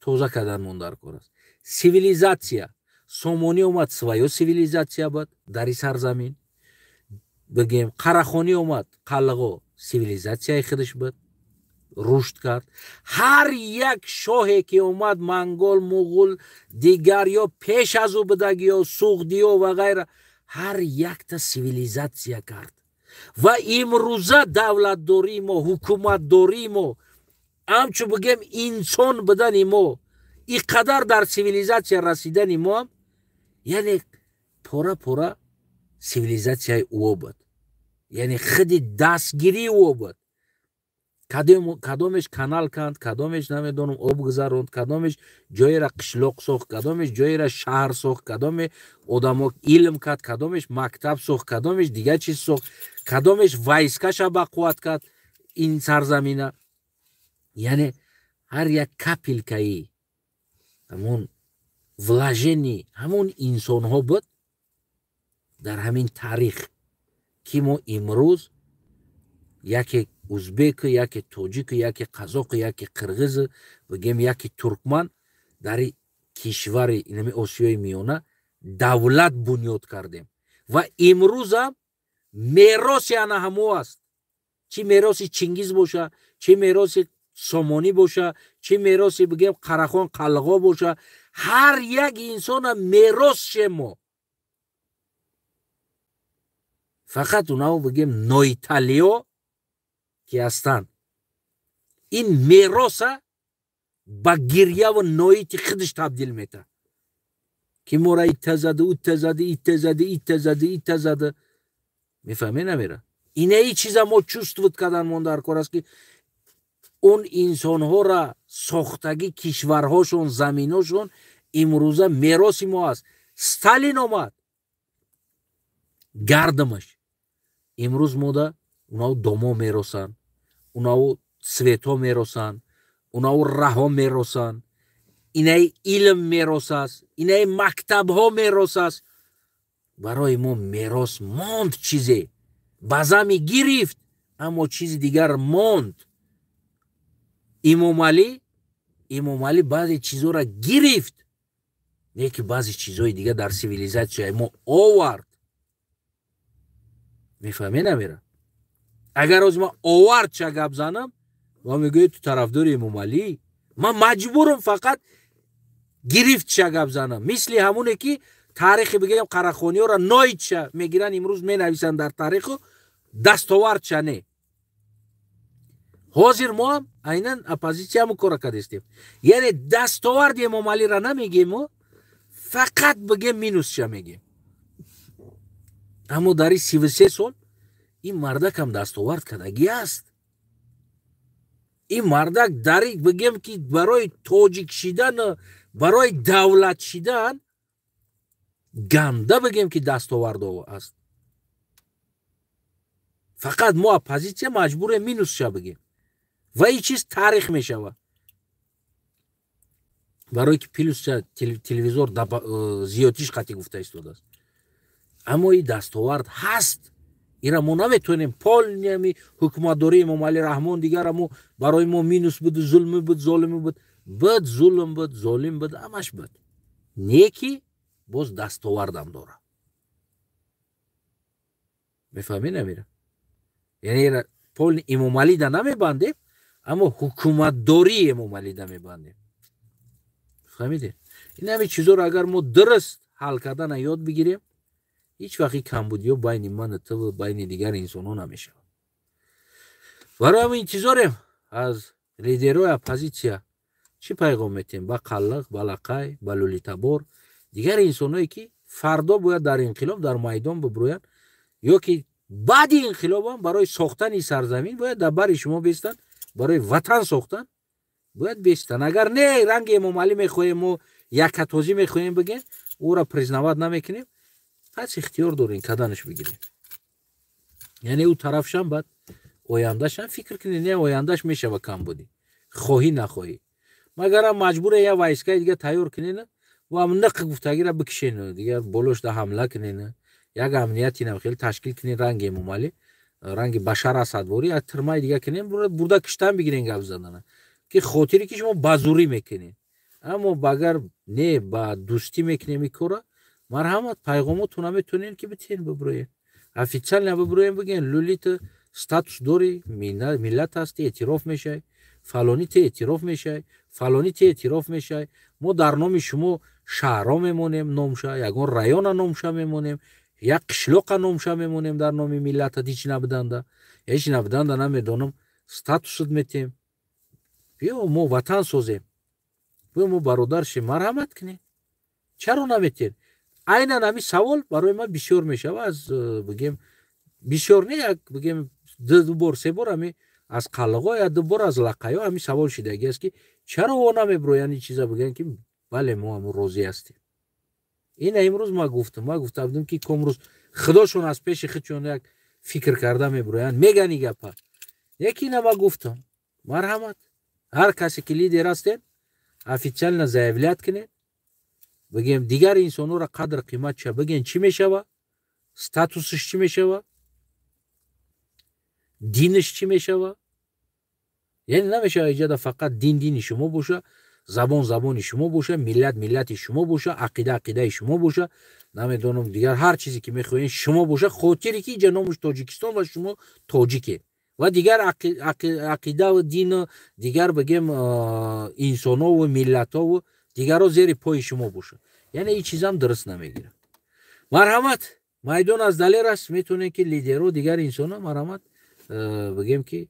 توزه کردن مندار کنست. سیویلیزاسیا سومونی اومد سوایو سیویلیزاسیا بود در این سرزمین. بگیم قراخونی اومد قلقو سیویلیزاسیای خودش بود رشد کرد. هر یک شاهی که اومد منگول مغول دیگر یا پیش از او بدگی یا سوغدی و غیره هر یک تا سیویلیزاسیا کرد. و امروزه دولت داریم و حکومت داریم و همچون بگیم انسان بدن ما اینقدر در سیویلیزاسیا رسیدن ما هم یعنی پورا سیویلیزاسیای او بود. یعنی خود دستگیری او بود. کدامش کانال کند، کدامش نمیدونم آب گذروند، کدامش جایی را قشلاق ساخت، کدامش جایی را شهر ساخت، کدام آدما علم کرد، کدامش مکتب ساخت، کدامش دیگه چیز ساخت، کدامش وایسکش با قوت کرد این سرزمینه. یعنی هر یک کپیلکایی همون ولاژنی همون انسان ها بود در همین تاریخ که ما امروز یکی ازبک، یکی توجیک، یکی قزاق، یکی قرغیز بگیم یکی ترکمن در کشور اینمی آسیای میانه دولت بنیاد کردیم و امروز هم میراث انا همو است. چی میراث چنگیز باشه، چی میراث سامانی باشه، چی میراث بگیم قراخان قلقا باشه، هر یک انسان میراث شما. فقط اونا بگیم نویتالیو که هستن این میراث با گریه و نویت خودش تبدیل میته که ما را ایت زده اوت زده ایت زده ایت زده ایت زده. میفهمی نمیره؟ اینه ای چیزا ما چوست بود کردن من در کار است که اون انسان ها را ساختگی کشورهاشون زمیناشون امروزه میراث ما است. ستالین آمد گردمش امروز موده اونا دوما میرسن، اونا سویتا میرسن، اونا رها میرسن. اینه علم میراث است، اینه مکتب ها میراث است. برای ما میراث ماند چیزی بازمی گرفت اما چیز دیگر ماند. امام علی بعضی چیزها را گرفت نه که بعضی چیزهای دیگه در سیویلیزاسیون ما آورد. میفهمی نمیره؟ اگر از ما آورد چه گپ زنم و میگه تو طرفدار امام علی، من مجبورم فقط گرفت چه گپ زنم. مثل همونه که تاریخ بگیم قراخونی ها را ناید چه میگیرن امروز مینویسن در تاریخ دستاورد چه نه. حاضر ما هم اینن اپوزیسیا هم کار کردیم. یعنی دستاورد امام علی را نمیگیم فقط بگیم مینوس چه میگیم. اما در 33 سال این مردک هم دستاورد کردگی است. این مردک داری بگیم که برای تاجیک شدن برای دولت شدن گنده بگیم که دستاورد است. فقط ما اپوزیسیا مجبور مینوس چه بگیم و این چیز تاریخ میشوه. برای که پیلوس تلویزور زیادیش قطعی گفته ایستاده است. اما این دستاورد هست. این را ما نمیتونیم پال نمی حکومت داری امام علی رحمان دیگر ما برای ما مینوس بود، ظلم بود، ظالم بود، بد ظلم بود، ظالم بود، همش بود. نیکی باز دستاوردم داره. میفهمی نمیره؟ یعنی پال امام علی دا نمیبندیم اما حکومت داری امام علی دا میبندیم. فهمیده؟ این همه چیزا رو اگر ما درست حل کردن یاد بگیریم هیچ وقتی کمبودی و بین من تو و بین دیگر انسان ها نمیشه. برای همین چیزا رو از лидерҳои оппозитсия чӣ пайғом метиҳем ба қаллиқ, ба лақай, ба лӯлитабор, дигар инсонҳое ки фардо бояд дар инқилоб дар майдон бибурӯянд ё ки баъди инқилоб ҳам барои сохтани сарзамин бояд дар бари шумо бестанд, барои ватан сохтан бояд бестанд. Агар не ранги Эмомалӣ мехоҳем, мо якатозӣ мехоҳем бигем, ӯро признават намекунем, пас ихтиёр дорем каданаш бигирем. Яъне ӯ тарафшам баъд ояндашам фикр кунӣ, не ояндаш мешава камбудӣ, хоҳӣ нахоҳӣ. Магарам маҷбуре я вайскаи дига тайёр кунена ва ниқ гуфтагира бикишена, дигар болошда ҳамла кунена, як амнияти навхел ташкил кунен, ранги Эмомалӣ, ранги Башар Асадворӣ, як тирмаи дига кунен, бурда киштан бигирен гап задана ки хотире ки шумо ба зурӣ мекунед. Аммо агар не ба дӯстӣ мекунем ин кора, марҳамат пайғомоту наметонен ки битен бибурӯед. Официально бибурӯем бигӯен лӯли ту статус дори миллат ҳасти, эътироф мешавӣ, фалони ту эътироф мешавӣ, фалони ту эътироф мешавӣ, мо дар номи шумо шаҳрҳо мемонем номша, ягон района номша мемонем, як қишлоқа номша мемонем дар номи миллатат, ҳеҷ набуданда намедонам статусат метем. биё мо ватан созем, биё мо бародар шем, марҳамат кунем. чаро наметен? Айнан ҳамин савол барои ман бисёр мешава, аз бигем бисёр не, як бигем ду бор се бор ҳамин аз қаллиғо я ду бор аз лақайҳо ҳамин савол шидагиаст ки чаро о намебироянд ин чиза бигӯянд ки бале мо ҳамун розӣ ҳастем. ина имрӯз ма гуфтам будем ки комрӯз худошон аз пеши худшон як фикр карда мебироянд, меган ин гапа. Яки ина ма гуфтам, марҳамат, ҳар касе ки лидер ҳастен официально заявлят кунед, бигем дигар инсонҳоро қадр қимат ша бигӯен чӣ мешава, статусаш чӣ мешава, динаш чӣ мешава. яъне намешава иҷода фақат дин дини шумо боша, забон забони шумо боша, миллат миллати шумо боша, ақида ақидаи шумо боша, намедонам дигар ҳар чизе ки мехоҳем шумо боша, хотире ки иҷа номаш Тоҷикистон ва шумо тоҷикед ва дигар ақидаву дину дигар бигем инсонову миллатову дигарро зери пои шумо боша. яъне ин чизам дуруст намегирад. марҳамат, майдон аз далер аст, метонем ки лидерҳо дигар инсонҳо марҳамат бигем ки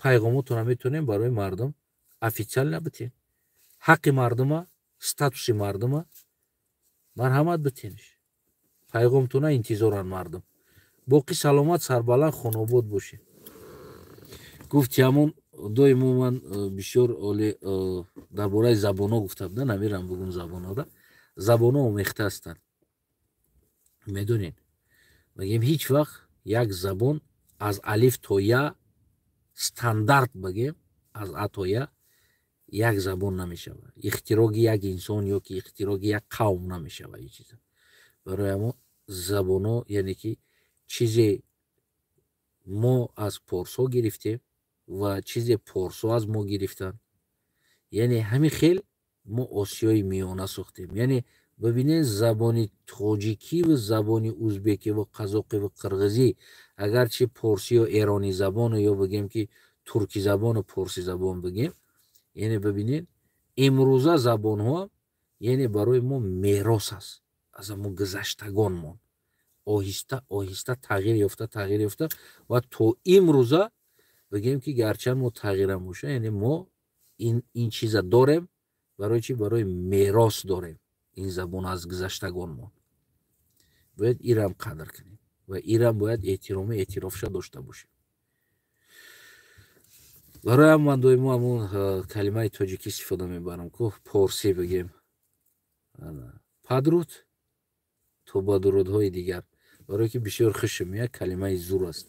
пайғомотро метонем барои мардум официально битен. ҳаққи мардума, статуси мардума марҳамат битенш. пайғомтуна интизоранд мардум. боқӣ саломат, сарбаланд, хонобод бошед. гуфти ҳамон доимо ман бисёр оле дар бораи забонҳо гуфта будам, намерам бигӯм забонҳоро. Забонҳо омехта ҳастанд. медонед, бигем ҳеҷ вақт як забон аз алиф то я стандарт бигем аз а то я як забон намешавад. ихтироги як инсон ё ки ихтироги як қавм намешавад. ин чиза барои ҳамо забонҳо, яъне ки чизе мо аз порсҳо гирифтем ва чизе порсҳо аз мо гирифтанд. яъне ҳамин хел мо осиёи миёна сохтем. яъне бибинед, забони тоҷикӣ ва забони ӯзбекӣ ва қазоқӣ ва қирғизӣ, агарчи порсӣ ё эронӣ забону ё бигем ки туркӣ забону порсӣ забон бигем, яъне бибинед имрӯза забонҳо яъне барои мо мерос аст аз ҳамон гузаштагонмон. оҳиста оҳиста тағйир ёфта ва то имрӯза бигем ки гарчанд мо тағйирам боша, яъне мо ин чиза дорем, барои чи? Барои мерос дорем. ин забон аз гузаштагонмон бояд ирам қадр кунем ва ирам бояд эҳтироми эътирофша дошта бошем. барои ҳам ман доимо ҳамон калимаи тоҷикӣ истифода мебарам, ку порсӣ бигем падруд то ба дурудҳои дигар, барое ки бисёр хушам, як калимаи зур аст.